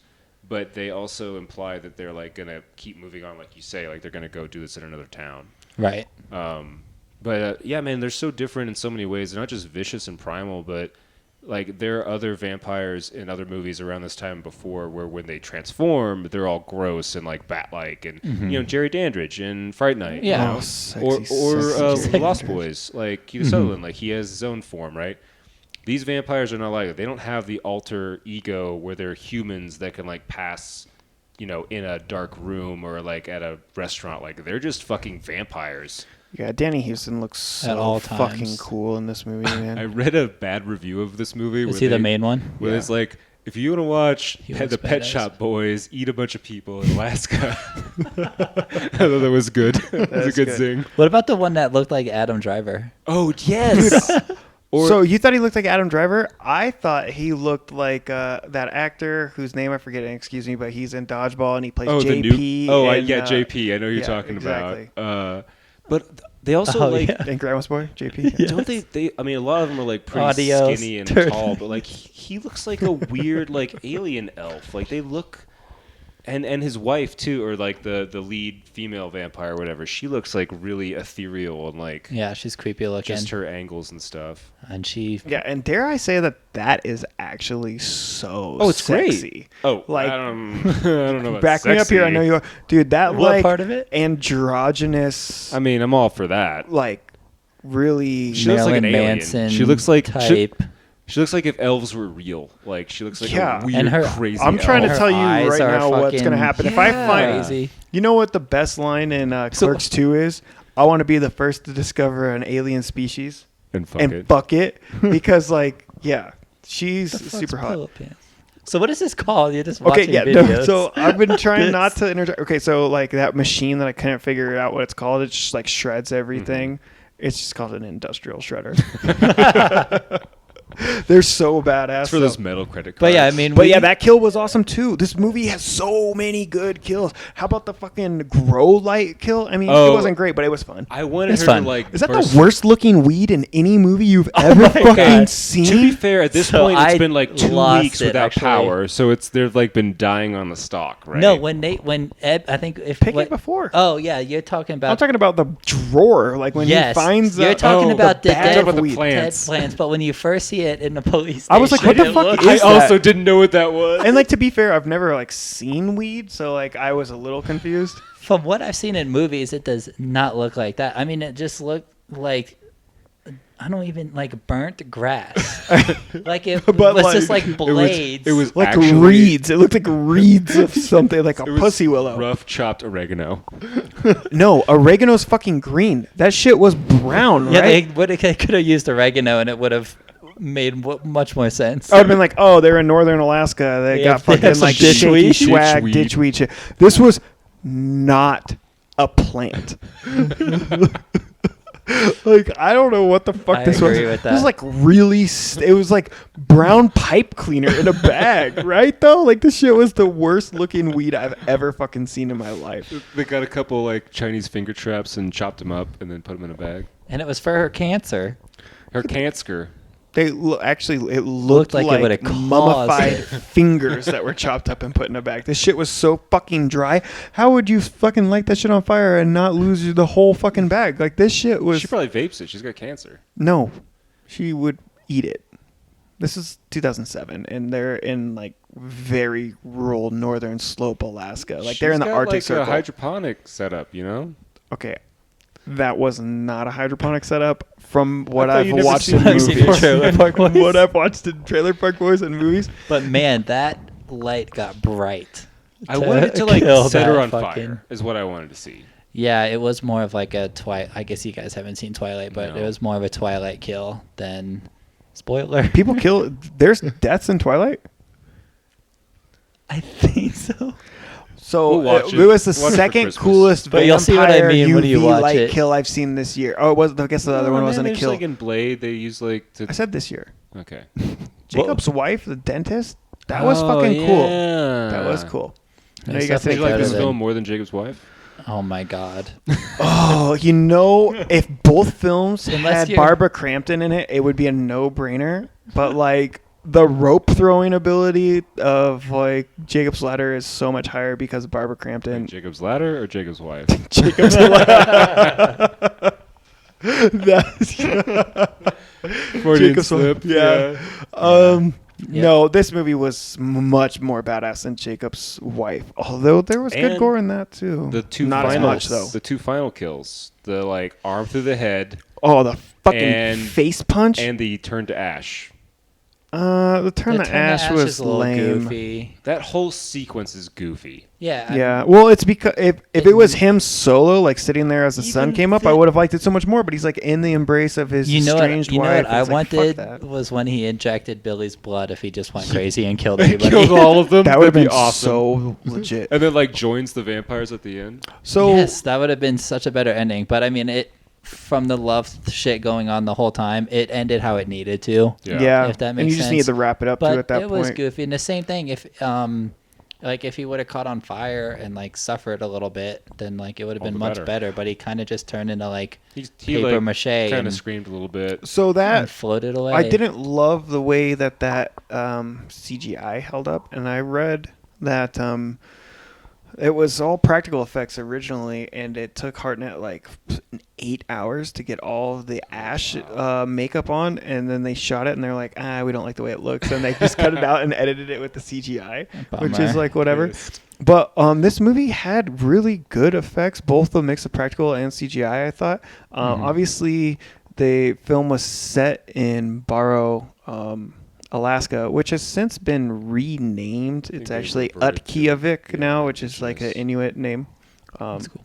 But they also imply that they're like gonna keep moving on, like you say, like they're gonna go do this in another town. Right. But yeah, man, they're so different in so many ways. They're not just vicious and primal, but like there are other vampires in other movies around this time before where when they transform, they're all gross and like bat-like, and you know, Jerry Dandridge in Fright Night, Yeah. you know? Sexy, or sexy Lost Jerry Boys, like Keith Sutherland, like he has his own form, right? These vampires are not like that. They don't have the alter ego where they're humans that can like pass, you know, in a dark room or like at a restaurant. Like they're just fucking vampires. Yeah, Danny Houston looks At so all fucking times. cool in this movie, man. I read a bad review of this movie. Is he the main one? Where it's like, if you want to watch He the looks Pet badass. Shop Boys eat a bunch of people in Alaska, I thought that was good. It was a That's good good. zing. What about the one that looked like Adam Driver? Oh yes. Or So you thought he looked like Adam Driver? I thought he looked like that actor whose name I forget. Excuse me, but he's in Dodgeball and he plays the JP. new. and, JP. I know who you're yeah, talking exactly. about. But they also Oh, like. yeah. And Grandma's Boy, JP. Yeah. Don't they? I mean, a lot of them are like pretty Adios, skinny and turd. tall, but like he looks like a weird like alien elf. Like they look, and his wife too, or like the lead female vampire, or whatever. She looks like really ethereal and like Yeah, she's creepy looking. just her angles and stuff. And she... Yeah, and dare I say that is actually so Oh, it's sexy. great. Oh, Like- I don't know about Back me up here. I sexy. know you are. Dude, that What like part of it? androgynous, I mean, I'm all for that. like really. She looks like Marilyn an alien. Manson She looks like type. She looks like if elves were real. Like she looks like Yeah. a weird, And her- crazy. I'm trying to elf. tell you eyes right are now what's fucking- gonna happen. If I Yeah. find, Crazy. you know what the best line in Clerks 2 is? I want to be the first to discover an alien species and fuck and it. fuck it, because like yeah, she's The fuck's super hot. pillow pants? So what is this called? You're just Okay, watching yeah. No, videos. so I've been trying not to interject. Okay, so like that machine that I couldn't figure out what it's called, it just like shreds everything. It's just called an industrial shredder. They're so badass. It's for those metal credit cards. But yeah, I mean, But yeah, that kill was awesome too. This movie has so many good kills. How about the fucking grow light kill? I mean, it Oh. wasn't great, but it was fun. I wanted It's her fun. to like. Is that burst- the worst looking weed in any movie you've ever fucking God. seen? To be fair, at this So point, it's I been like 2 lost weeks it, without actually. power, so they've like been dying on the stalk, right? No, when Ed, I think if Pick what- it before. Oh yeah, you're talking about. I'm talking about the drawer, like when yes, he finds. you're talking about the bag dead of about the weed. plants. dead plants, but when you first see it in the police I was like, station, what the it fuck looks- is I also that? didn't know what that was. And like to be fair, I've never like seen weed, so like I was a little confused. From what I've seen in movies, it does not look like that. I mean, it just looked like I don't even like burnt grass. Like it But, was like, just like blades. It was Like actually, reeds. It looked like reeds of something, like a It was pussy willow. rough chopped oregano. No, oregano's fucking green. That shit was brown, yeah, right? they could have used oregano and it would have made much more sense. I would have been like, oh, they're in northern Alaska. They Yeah, got they have fucking some like ditchweed. shaky swag, Ditchweed. ditchweed shit. This was not a plant. Like, I don't know what the fuck I this was. agree with This was that. like really, it was like brown pipe cleaner in a bag, right? Though, like this shit was the worst looking weed I've ever fucking seen in my life. They got a couple like Chinese finger traps and chopped them up and then put them in a bag. And it was for her cancer. Her cancer. They actually, it looked like like, it would've caused mummified it. fingers that were chopped up and put in a bag. This shit was so fucking dry. How would you fucking light that shit on fire and not lose the whole fucking bag? Like this shit was. She probably vapes it. She's got cancer. No, she would eat it. This is 2007, and they're in like very rural northern slope Alaska. Like they're in the She's got, Arctic like, Circle. a hydroponic setup, you know? Okay, that was not a hydroponic setup. From what thought I've you'd never watched seen in that movies, before. Trailer Park Boys? what I've watched in Trailer Park Boys and movies. But man, that light got bright. I wanted to like kill set her that on fucking- fire, is what I wanted to see. Yeah, it was more of like a Twilight. I guess you guys haven't seen Twilight, but No. it was more of a Twilight kill than spoiler. People kill. There's deaths in Twilight. I think so. So We'll watch it it. was the Watch it for second Christmas. coolest But you'll see what I vampire mean when you UV watch light it. kill I've seen this year. Oh, it was. I guess the other one wasn't a there's kill. Like in Blade, they use like to. I said this year. Okay. Jacob's wife, the dentist. That was fucking cool. That was cool. I know you guys Stuff Did think you like better this than- film more than Jacob's Wife? Oh my god. Oh, you know, if both films Unless had you're- Barbara Crampton in it, it would be a no-brainer. But like the rope throwing ability of like Jacob's Ladder is so much higher because of Barbara Crampton. Jacob's Ladder or Jacob's Wife? Jacob's Ladder. Freudian Jacob's slip. yeah. Yeah. No, this movie was much more badass than Jacob's Wife. Although there was good And gore in that too. The two Not as final, much though. The two final kills, the like arm through the head Oh, the fucking and- face punch. and the turn to ash. The turn The to turn ash is was a little lame. goofy. That whole sequence is goofy. Yeah. Yeah, well, it's because if it was him solo, like sitting there as the sun Even came up, the- I would have liked it so much more. But he's like in the embrace of his You know estranged what? You know wife. what I It's like, fuck wanted that. was when he injected Billy's blood. If he just went crazy and killed everybody. Kills all of them. That would have That'd been be awesome. so legit. And then like joins the vampires at the end. So yes, that would have been such a better ending. But I mean, it from the love shit going on the whole time, it ended how it needed to. yeah, If that and makes you just sense. need to wrap it up too But at that it point. was goofy. And the same thing if like if he would have caught on fire and like suffered a little bit, then like it would have All been the much better. better. But he kind of just turned into like He paper like, mache kind and, of screamed a little bit. So that and floated away. I didn't love the way that CGI held up, and I read that it was all practical effects originally, and it took Hartnett like 8 hours to get all of the ash makeup on, and then they shot it, and they're like, we don't like the way it looks, and they just cut it out and edited it with the CGI, which is Bummer. like whatever. Pissed. But this movie had really good effects, both the mix of practical and CGI. I thought, obviously, the film was set in Barrow, Alaska, which has since been renamed. It's they actually reverted to- Utqiagvik now, yeah, which is like an is- Inuit name. That's cool.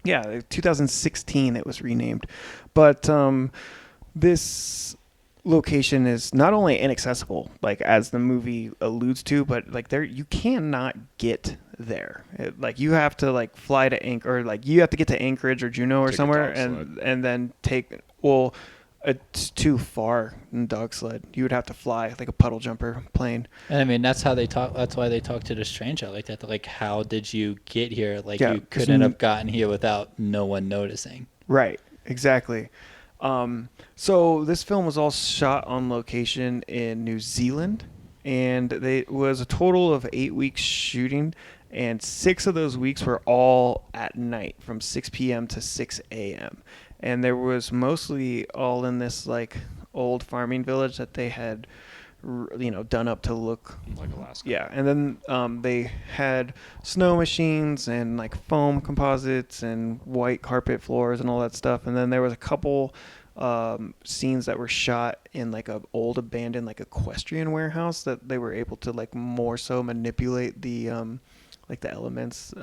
Yeah, 2016 it was renamed. But this location is not only inaccessible, like as the movie alludes to, but like there you cannot get there. Like you have to like fly to or like you have to get to Anchorage or Juneau or Take a somewhere dog and then take it's too far in dog sled. You would have to fly like a puddle jumper plane. And I mean, that's how they talk. That's why they talk to the stranger like that. They're like, how did you get here? Like, Yeah, you 'cause couldn't have gotten here without no one noticing. Right, exactly. So this film was all shot on location in New Zealand, and it was a total of 8 weeks shooting, and 6 of those weeks were all at night from 6 p.m. to 6 a.m. And there was mostly all in this like old farming village that they had, done up to look Like Alaska. yeah, and then they had snow machines and like foam composites and white carpet floors and all that stuff. And then there was a couple scenes that were shot in like a old abandoned like equestrian warehouse that they were able to like more so manipulate the like the elements.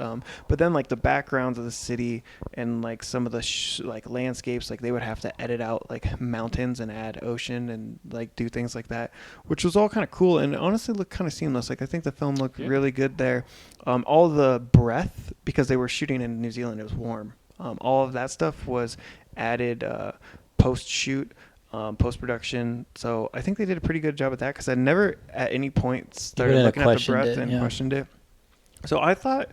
But then like the backgrounds of the city and like some of the like landscapes, like they would have to edit out like mountains and add ocean and like do things like that, which was all kind of cool and honestly looked kind of seamless. Like I think the film looked really good there. All the breath, because they were shooting in New Zealand, it was warm. All of that stuff was added post-shoot, post-production. So I think they did a pretty good job at that because I never at any point started wouldn't looking have at the breath questioned it, and yeah. questioned it. So I thought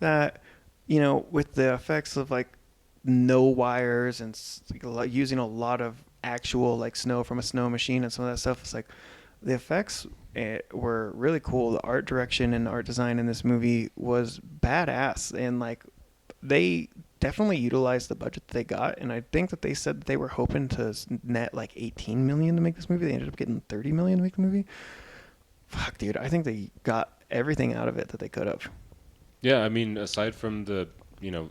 that, with the effects of like no wires and using a lot of actual like snow from a snow machine and some of that stuff, it's like the effects were really cool. The art direction and art design in this movie was badass, and like they definitely utilized the budget that they got. And I think that they said that they were hoping to net like 18 million to make this movie. They ended up getting 30 million to make the movie. Fuck, dude. I think they got everything out of it that they could have. Yeah, I mean, aside from the,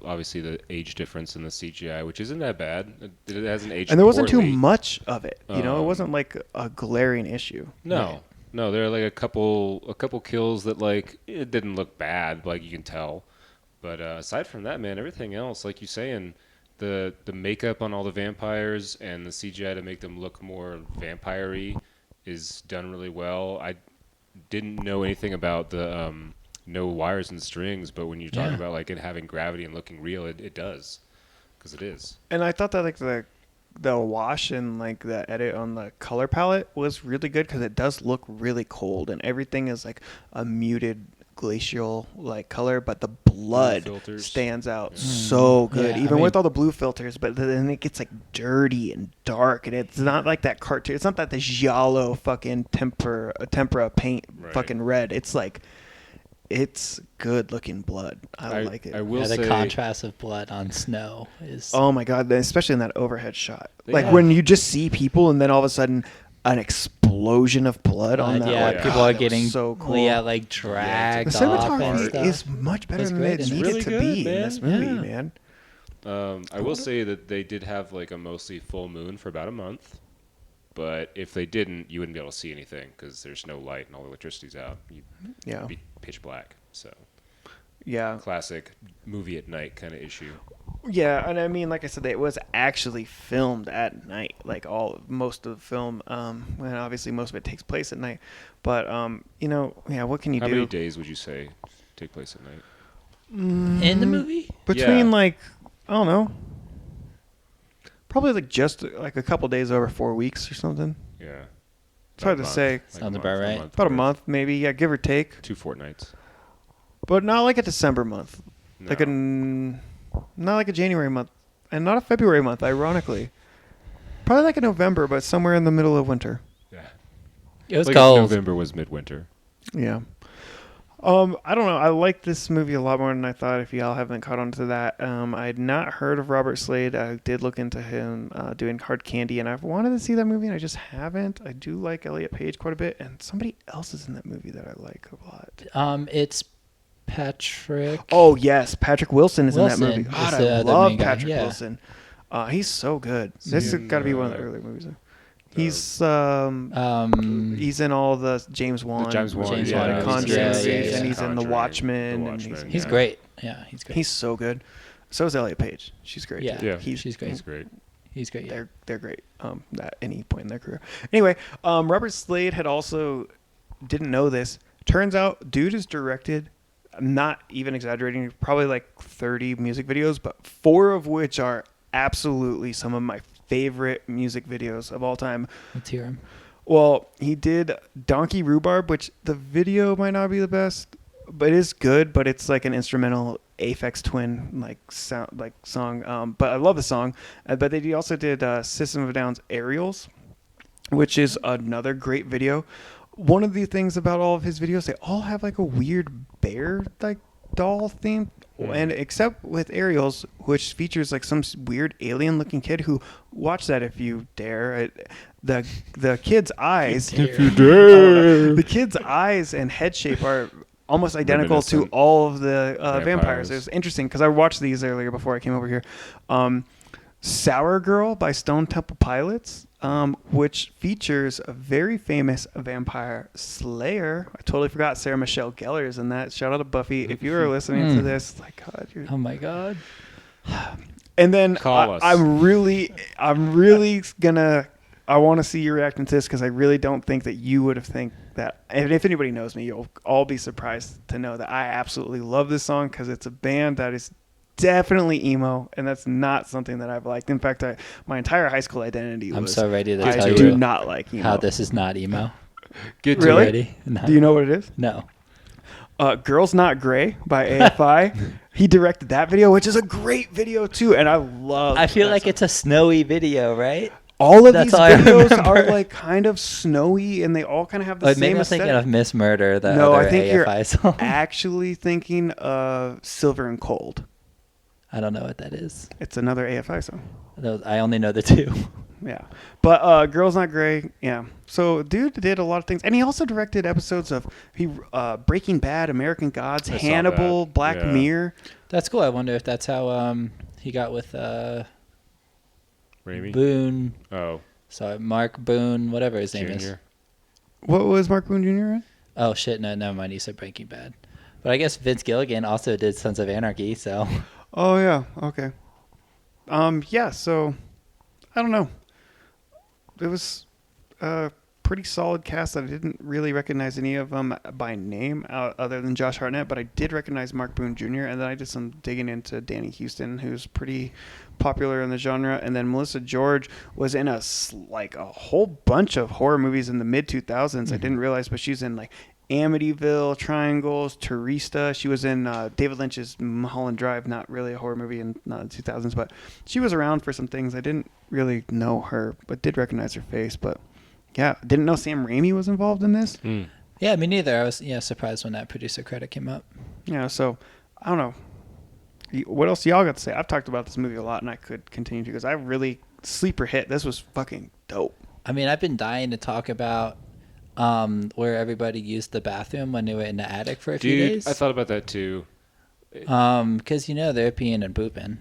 obviously the age difference in the CGI, which isn't that bad. It hasn't aged And there wasn't too poorly. much of it. It Um, wasn't like a glaring issue. No, no, there are like a couple kills that like it didn't look bad, like you can tell. But aside from that, man, everything else, like you saying, the makeup on all the vampires and the CGI to make them look more vampire-y is done really well. I didn't know anything about the no wires and strings, but when you're talking Yeah. about like it having gravity and looking real, it does, because it is. And I thought that like the wash and like the edit on the color palette was really good because it does look really cold and everything is like a muted glacial like color, but the blood filters. stands out Yeah. so good, Yeah, I even mean- with all the blue filters. But then it gets like dirty and dark, and it's not like that cartoon. It's not that this yellow fucking tempera paint Right. fucking red. It's like it's good looking blood. I like it. I will Yeah, the say, contrast of blood on snow is. Oh my god, especially in that overhead shot. Like Yeah. when you just see people and then all of a sudden an explosion of blood on that. yeah, like, people God, are that was getting so cool. like The dragged off and cinematography stuff. is much better That's than great. it It's needed really to good, be in man. this movie, Yeah. man. I will say that they did have like a mostly full moon for about a month, but if they didn't, you wouldn't be able to see anything because there's no light and all the electricity's out. You'd Yeah. be pitch black. So Yeah. classic movie at night kind of issue. Yeah, and I mean, like I said, it was actually filmed at night. Like most of the film, and obviously most of it takes place at night. But what can you How do? many days would you say take place at night? In the movie? Between Yeah. like, I don't know, probably like just like a couple days over 4 weeks or something. Yeah. It's hard to say. Sounds about right. About a month, maybe. Yeah, give or take. 2 fortnights. But not like a December month. No. Like not like a January month, and not a February month. Ironically, probably like a November, but somewhere in the middle of winter. Yeah. It was Like if cold. November was midwinter. Yeah. I don't know. I like this movie a lot more than I thought. If y'all haven't caught on to that, I had not heard of Robert Slade. I did look into him doing Hard Candy, and I've wanted to see that movie, and I just haven't. I do like Elliot Page quite a bit, and somebody else is in that movie that I like a lot. It's Patrick. Oh yes, Patrick Wilson is in Wilson that movie. is God, the I other love main guy, Patrick yeah. Wilson. He's so good. This has in, got to be one of the earlier movies. He's he's in all the James Wan, James Wan, James yeah, Wan Conjuring yeah, movies, yeah, and yeah. he's in The Conjuring, Watchmen. The and Watchmen, He's yeah. great. Yeah, he's great. He's so good. So is Elliot Page. She's great. Yeah. too. Yeah. She's great. He's great. He's great. Yeah. They're great. At any point in their career. Anyway, Robert Slade had also didn't know this. Turns out, dude has directed. I'm not even exaggerating. Probably like 30 music videos, but 4 of which are absolutely some of my favorite music videos of all time. Let's hear him. Well, he did Donkey Rhubarb, which the video might not be the best, but it is good. But it's like an instrumental Aphex Twin like sound like song. But I love the song. But he also did System of a Down's Aerials, which is another great video. One of the things about all of his videos, they all have like a weird bear like doll theme. And except with Aerials, which features like some weird alien looking kid who, watch that if you dare. The kid's eyes, If you the kid's eyes and head shape are almost identical to Reminiscent. all of the vampires. Vampires. It was interesting because I watched these earlier before I came over here. Sour Girl by Stone Temple Pilots, which features a very famous vampire slayer. I totally forgot Sarah Michelle Gellar is in that. Shout out to Buffy. If you are listening to this, like God, you're... Oh my God. And then Call us. I'm really gonna. I want to see your reaction to this because I really don't think that you would have think that. And if anybody knows me, you'll all be surprised to know that I absolutely love this song because it's a band that is definitely emo, and that's not something that I've liked. In fact, my entire high school identity was. I'm so ready to I tell do you not like emo. how this is not emo. Get Really? to it. Ready? No. Do you know what it is? No. Girls Not Grey by AFI. He directed that video, which is a great video too, and I love. I feel that like song. it's a snowy video, right? All of That's these all I videos remember. are like kind of snowy, and they all kind of have the Like same maybe I'm thinking aesthetic. of Miss Murder, the No, other I think you're AFI song. actually thinking of Silver and Cold. I don't know what that is. It's another AFI song. I only know the two. Yeah. But Girls Not Grey, yeah. So dude did a lot of things. And he also directed episodes of Breaking Bad, American Gods, I saw Hannibal, that. Black Yeah. Mirror. That's cool. I wonder if that's how he got with Raimi? Boone. Oh, Sorry, Mark Boone, whatever his name is. Junior. What was Mark Boone Jr. in? Oh shit, no, never mind. You said Breaking Bad. But I guess Vince Gilligan also did Sons of Anarchy, so Oh yeah, okay. Yeah, so I don't know. It was pretty solid cast. I didn't really recognize any of them by name other than Josh Hartnett, but I did recognize Mark Boone Jr. And then I did some digging into Danny Houston, who's pretty popular in the genre. And then Melissa George was in a whole bunch of horror movies in the mid 2000s. I didn't realize, but she's in like Amityville, Triangles, Teresa. She was in David Lynch's Mulholland Drive, not really a horror movie in the 2000s, but she was around for some things. I didn't really know her, but did recognize her face. But yeah, didn't know Sam Raimi was involved in this. Yeah, me neither. I was surprised when that producer credit came up. Yeah, so I don't know. What else y'all got to say? I've talked about this movie a lot, and I could continue to because I really sleeper hit. This was fucking dope. I mean, I've been dying to talk about where everybody used the bathroom when they were in the attic for a few days. I thought about that too. Because they're peeing and pooping.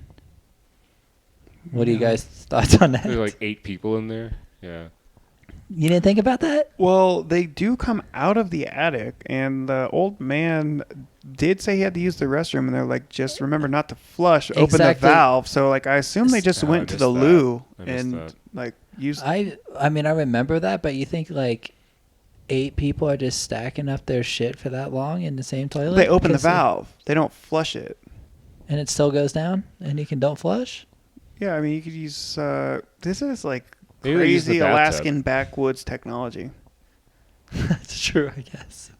What do you guys' thoughts on that? There were like 8 people in there. Yeah. You didn't think about that? Well, they do come out of the attic, and the old man did say he had to use the restroom, and they're like, just remember not to flush, open the valve. So, like, I assume they just went to the loo and, like, used... I mean, I remember that, but you think, like, 8 people are just stacking up their shit for that long in the same toilet? They open the valve. They don't flush it. And it still goes down? And you don't flush? Yeah, I mean, you could use... this is, like... Maybe they use the crazy bathtub. Alaskan backwoods technology. That's true, I guess.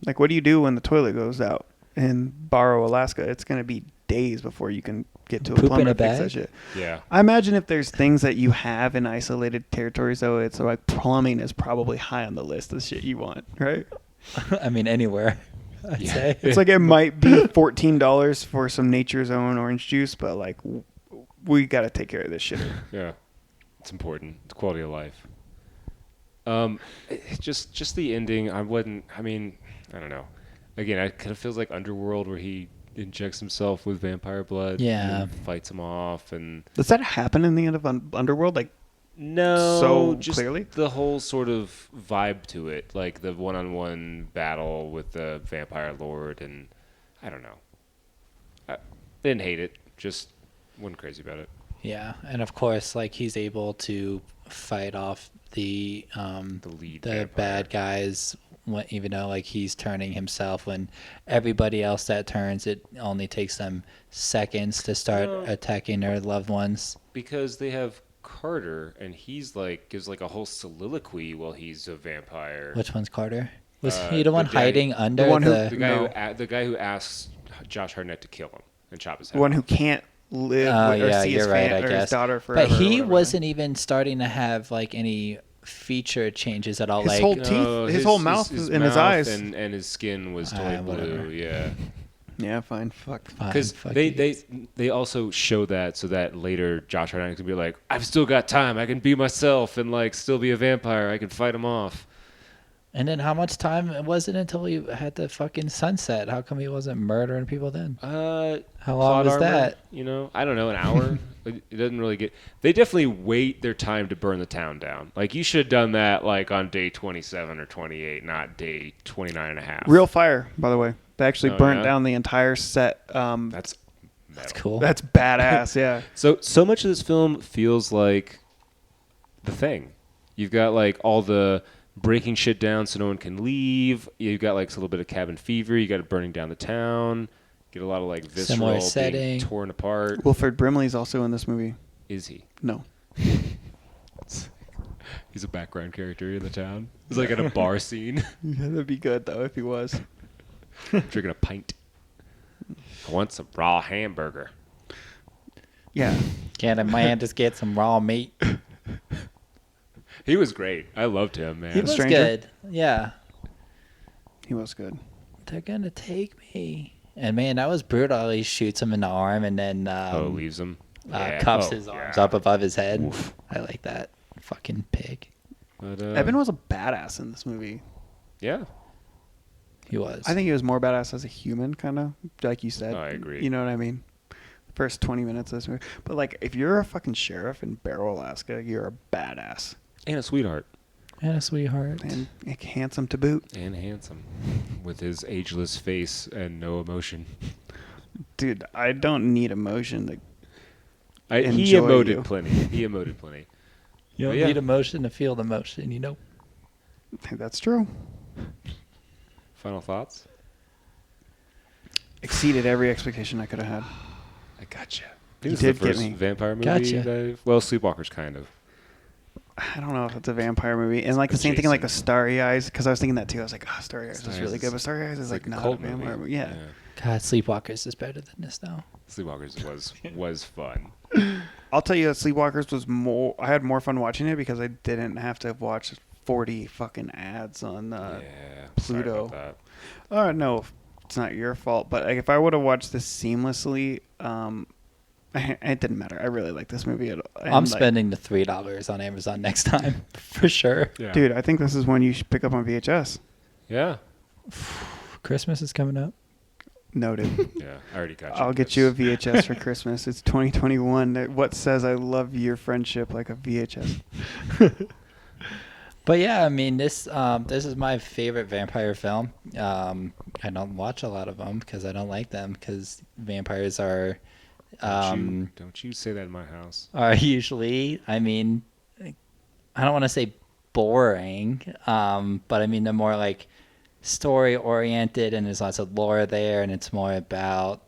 Like, what do you do when the toilet goes out in Barrow, Alaska? It's going to be days before you can get to a Poop plumber in a to fix that bag? shit. Yeah. I imagine if there's things that you have in isolated territories, though, it's like plumbing is probably high on the list of shit you want, right? I mean, anywhere, I'd say. It's like it might be $14 for some Nature's Own orange juice, but, like, we got to take care of this shit. Yeah. It's important. It's quality of life. Just the ending. I don't know. Again, it kind of feels like Underworld, where he injects himself with vampire blood. Yeah. And fights him off, and Does that happen in the end of Underworld? Like, no, so just clearly? the whole sort of vibe to it, like the one-on-one battle with the vampire lord, and I don't know. I didn't hate it. Just wasn't crazy about it. Yeah, and of course, like, he's able to fight off the lead the vampire. bad guys, even though, like, he's turning himself. When everybody else that turns, it only takes them seconds to start attacking their loved ones. Because they have Carter, and he's like gives like a whole soliloquy while he's a vampire. Which one's Carter? Was he the one the guy- hiding under the one who- The guy who asks Josh Hartnett to kill him and chop his head the one off. who can't live Oh, or yeah, see his, you're right, I or his guess. daughter forever. But he or whatever. wasn't even starting to have, like, any feature changes at all. His Like, whole teeth, his whole mouth and his mouth eyes. and his skin was totally whatever. blue. Yeah, Yeah, fine. Fuck. because fuck you. they also show that so that later Josh Hartnett can be like, I've still got time. I can be myself and like still be a vampire. I can fight him off. And then how much time was it until he had the fucking sunset? How come he wasn't murdering people then? How long Plot was armor, that? I don't know, an hour. It doesn't really get. They definitely wait their time to burn the town down. Like, you should have done that like on day 27 or 28, not day 29 and a half. Real fire, by the way. They actually Oh, burnt yeah? down the entire set. That's Cool. That's badass. Yeah. So much of this film feels like The Thing. You've got like all the breaking shit down so no one can leave. You've got like a little bit of cabin fever. You got it burning down the town. Get a lot of like Similar visceral setting. being torn apart. Wilford Brimley's also in this movie. Is he? No. He's a background character in the town. He's like at a bar scene, Yeah, that'd be good though if he was. drinking a pint. I want some raw hamburger. Yeah. Can a man just get some raw meat? He was great. I loved him, man. He was Stranger? good. Yeah. He was good. They're going to take me. And, man, that was brutal. He shoots him in the arm and then Leaves him. Yeah. cups Oh, his arms yeah. up above his head. Oof. I like that. Fucking pig. But, Evan was a badass in this movie. yeah. He was. I think he was more badass as a human, kind of, like you said. Oh, I agree. You know what I mean? The first 20 minutes of this movie. But, like, if you're a fucking sheriff in Barrow, Alaska, you're a badass. And a sweetheart. And a sweetheart. And handsome to boot. And handsome. With his ageless face and no emotion. Dude, I don't need emotion to He Enjoy emoted you. plenty. He emoted plenty. You don't But yeah. need emotion to feel the motion, you know? I think that's true. Final thoughts? Exceeded every expectation I could have had. I gotcha. I You think this is the did get first me. vampire movie Gotcha. that well, Sleepwalkers kind of. I don't know if it's a vampire movie. And like the same thing like a Starry Eyes, because I was thinking that too. I was like, oh, Starry Eyes is really good, but Starry Eyes is like a not a cult vampire movie. movie. Yeah. God, Sleepwalkers is better than this though. Sleepwalkers was fun. I'll tell you that Sleepwalkers was more. I had more fun watching it because I didn't have to watch 40 fucking ads on Yeah. Pluto. Sorry about that. No, it's not your fault. But like, if I would have watched this seamlessly, it didn't matter. I really like this movie. I'm spending the $3 on Amazon next time for sure. Yeah. Dude, I think this is one you should pick up on VHS. Yeah. Christmas is coming up. Noted. Yeah. I already got you. I'll get you a VHS for Christmas. It's 2021. What says I love your friendship like a VHS? But yeah, I mean this is my favorite vampire film. I don't watch a lot of them because I don't like them because vampires are Don't you say that in my house. are usually, I mean, I don't want to say boring, but I mean they're more like story oriented and there's lots of lore there and it's more about,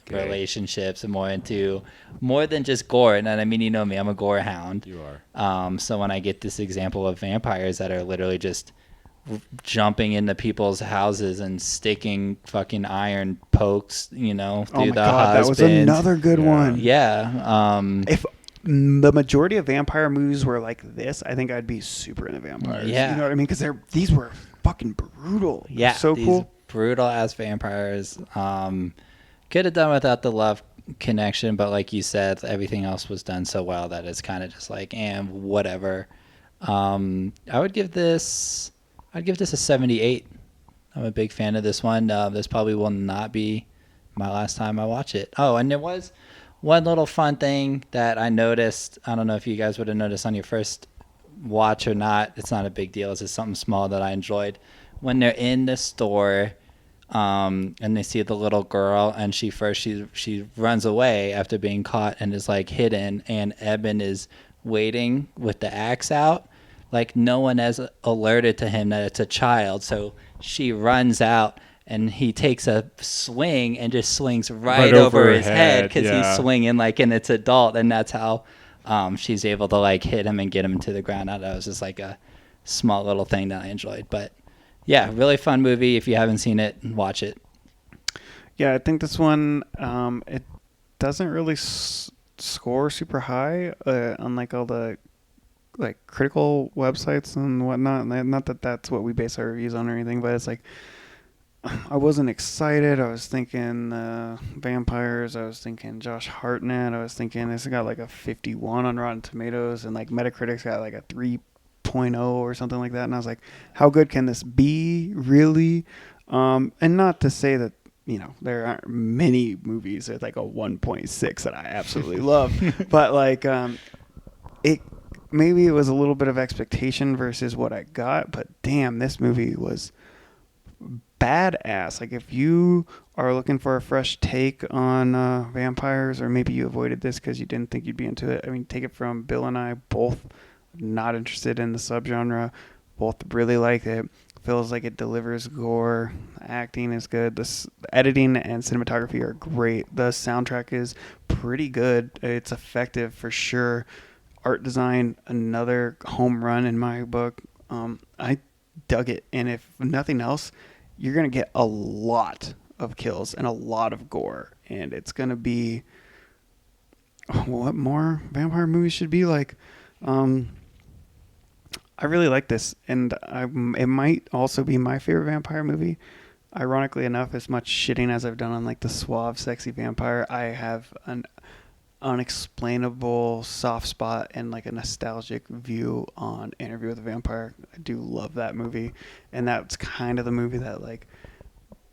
Okay. relationships and more than just gore. And I mean, you know me, I'm a gore hound. You are. So when I get this example of vampires that are literally just jumping into people's houses and sticking fucking iron pokes, through Oh my the god, that was husbands. another good Yeah. one. Yeah. If the majority of vampire movies were like this, I think I'd be super into vampires. Yeah. You know what I mean? Because these were fucking brutal. Yeah, So these cool. brutal ass vampires. Could have done without the love connection, but like you said, everything else was done so well that it's kind of just like, and whatever. I would give this a 78. I'm a big fan of this one. This probably will not be my last time I watch it. Oh, and there was one little fun thing that I noticed. I don't know if you guys would have noticed on your first watch or not. It's not a big deal. It's just something small that I enjoyed. When they're in the store, and they see the little girl, and she runs away after being caught and is like hidden, and Eben is waiting with the axe out. Like no one has alerted to him that it's a child, so she runs out and he takes a swing and just swings right over his head because he's swinging like an it's adult, and that's how she's able to like hit him and get him to the ground. That was just like a small little thing that I enjoyed, but yeah, really fun movie. If you haven't seen it, watch it. Yeah, I think this one, it doesn't really score super high, unlike all the like critical websites and whatnot. Not that that's what we base our reviews on or anything, but it's like I wasn't excited. I was thinking vampires. I was thinking Josh Hartnett. I was thinking this got like a 51 on Rotten Tomatoes, and like Metacritic's got like a 3.0 or something like that. And I was like, how good can this be, really? And not to say that there aren't many movies at like a 1.6 that I absolutely love, but like maybe it was a little bit of expectation versus what I got. But damn, this movie was badass. Like if you are looking for a fresh take on vampires, or maybe you avoided this because you didn't think you'd be into it. I mean, take it from Bill and I, both not interested in the subgenre, both really like it. Feels like it delivers gore. Acting is good. The editing and cinematography are great. The soundtrack is pretty good. It's effective for sure. Art design, another home run in my book. I dug it, and if nothing else, you're gonna get a lot of kills and a lot of gore, and it's gonna be what more vampire movies should be like. I really like this, and it might also be my favorite vampire movie. Ironically enough, as much shitting as I've done on like the suave, sexy vampire, I have an unexplainable soft spot and like a nostalgic view on Interview with a Vampire. I do love that movie, and that's kind of the movie that like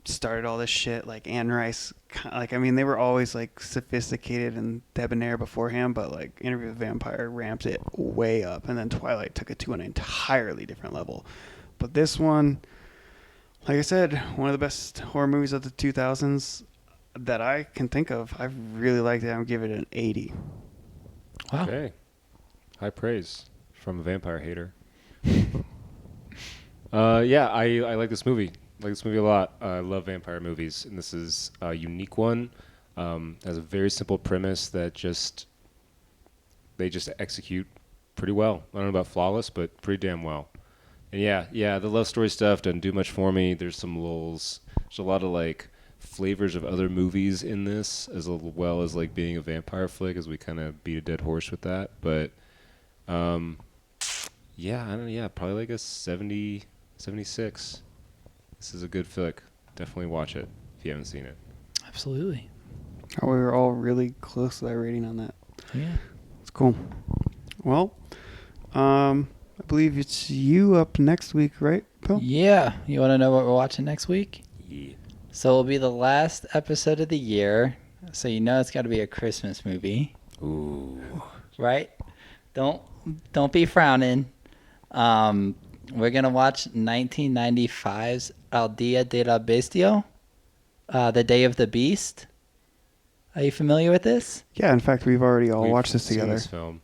started all this shit. Like Anne Rice, like I mean they were always like sophisticated and debonair beforehand, but like Interview with a Vampire ramped it way up, and then Twilight took it to an entirely different level. But this one, like I said, one of the best horror movies of the 2000s that I can think of. I really liked it. I'm giving it an 80. Wow. Okay. High praise from a vampire hater. Yeah, I like this movie. I like this movie a lot. I love vampire movies, and this is a unique one. Has a very simple premise that they just execute pretty well. I don't know about flawless, but pretty damn well. And yeah, the love story stuff doesn't do much for me. There's some lulls. There's a lot of like flavors of other movies in this, as well as like being a vampire flick, as we kind of beat a dead horse with that. But yeah, I don't know. Yeah, probably like a 70, 76. This is a good flick. Definitely watch it if you haven't seen it. Absolutely. Oh, we were all really close to that rating on that. Yeah. It's cool. Well, I believe it's you up next week, right, Bill? Yeah. You want to know what we're watching next week? Yeah. So it'll be the last episode of the year. So you know it's got to be a Christmas movie, Ooh. right? Don't be frowning. We're gonna watch 1995's El Dia de la Bestia, The Day of the Beast. Are you familiar with this? Yeah, in fact, we've already all We've watched this seen together. This film.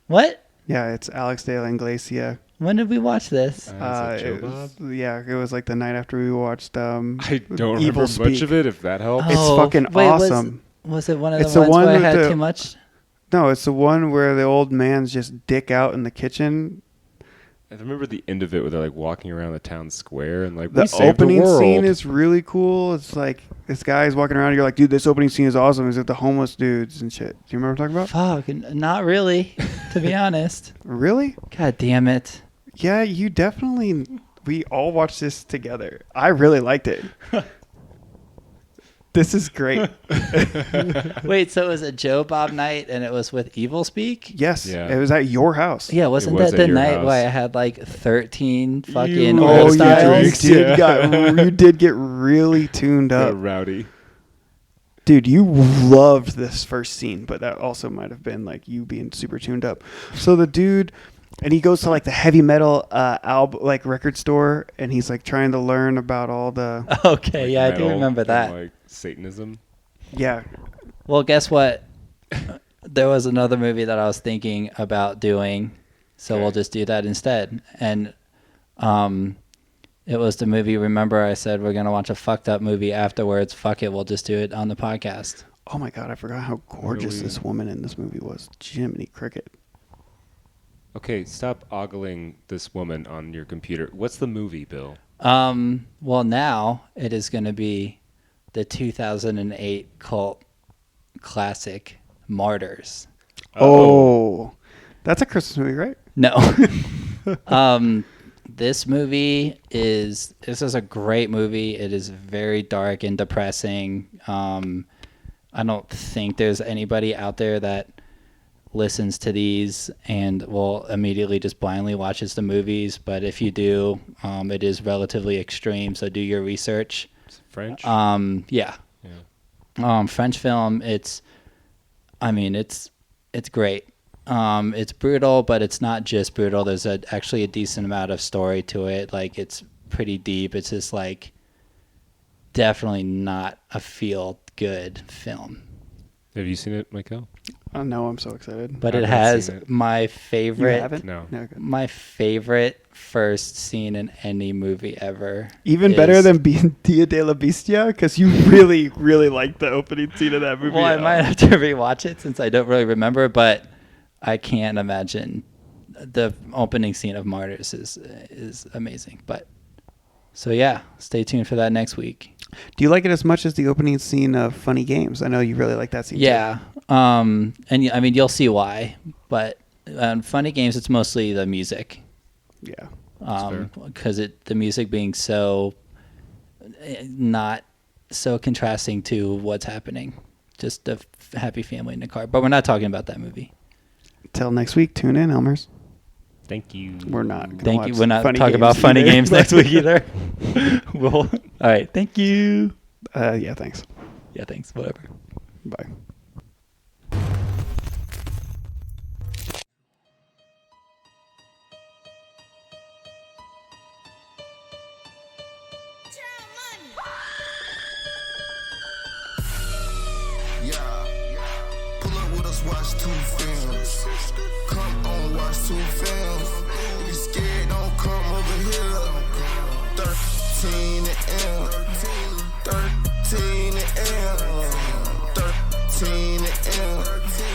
What? Yeah, it's Alex de la Iglesia. When did we watch this? Is that Joe It was- Bob? yeah, it was like the night after we watched I don't Evil remember much Speak. of it, if that helps. It's fucking awesome. Was it one of It's the the ones one where I with had the- too much? No, it's the one where the old man's just dick out in the kitchen. I remember the end of it where they're like walking around the town square and like, The we saved the opening world. scene is really cool. It's like this guy's walking around. You're like, dude, this opening scene is awesome. Is it the homeless dudes and shit? Do you remember what I'm talking about? Fuck, not really, to be honest. Really? God damn it. Yeah, you definitely. We all watched this together. I really liked it. This is great. Wait, so it was a Joe Bob night and it was with Evil Speak? Yes, Yeah. it was at your house. Yeah, wasn't was that at the your night house. where I had like 13 fucking You- old Oh, yeah, you styles? you did get really tuned up. Rowdy. Dude, you loved this first scene, but that also might have been like you being super tuned up. So the dude, and he goes to like the heavy metal like record store, and he's like trying to learn about all the Okay, yeah, I do Metal remember and, that. like Satanism. yeah. Well, guess what? There was another movie that I was thinking about doing, so Okay. we'll just do that instead. And it was the movie, remember I said we're going to watch a fucked up movie afterwards. Fuck it, we'll just do it on the podcast. Oh my god, I forgot how gorgeous Really? this woman in this movie was. Jiminy Cricket. Okay, stop ogling this woman on your computer. What's the movie, Bill? Well, now it is going to be the 2008 cult classic Martyrs. Oh, that's a Christmas movie, right? No. This movie is a great movie. It is very dark and depressing. I don't think there's anybody out there that listens to these and will immediately just blindly watches the movies. But if you do, it is relatively extreme. So do your research. Is it French? Yeah. Yeah. French film. It's great. It's brutal, but it's not just brutal. There's actually a decent amount of story to it. Like, it's pretty deep. It's just like definitely not a feel good film. Have you seen it, Michael? Oh no, I'm so excited. But I it haven't has seen it. my You favorite haven't? No. No, good. my favorite first scene in any movie ever. Even better than being Dia de la Bestia, because you really, really liked the opening scene of that movie. Well, I might have to rewatch it since I don't really remember, but I can't imagine the opening scene of Martyrs is amazing. But so yeah, stay tuned for that next week. Do you like it as much as the opening scene of Funny Games? I know you really like that scene. Yeah, and I mean you'll see why. But Funny Games, it's mostly the music. Too. Yeah. Because the music being so not so contrasting to what's happening. Just a happy family in the car. But we're not talking about that movie. Till next week, tune in, Elmers. Thank you. We're not. Gonna Thank you. watch We're not Funny talking Games about funny either. games next week either. Well, all right. Thank you. Yeah, thanks. Yeah, thanks. Whatever. Bye. Yeah, pull up with us, watch 2 films. Come on, watch 2 films. If you scared, don't come over here. 13th Elm.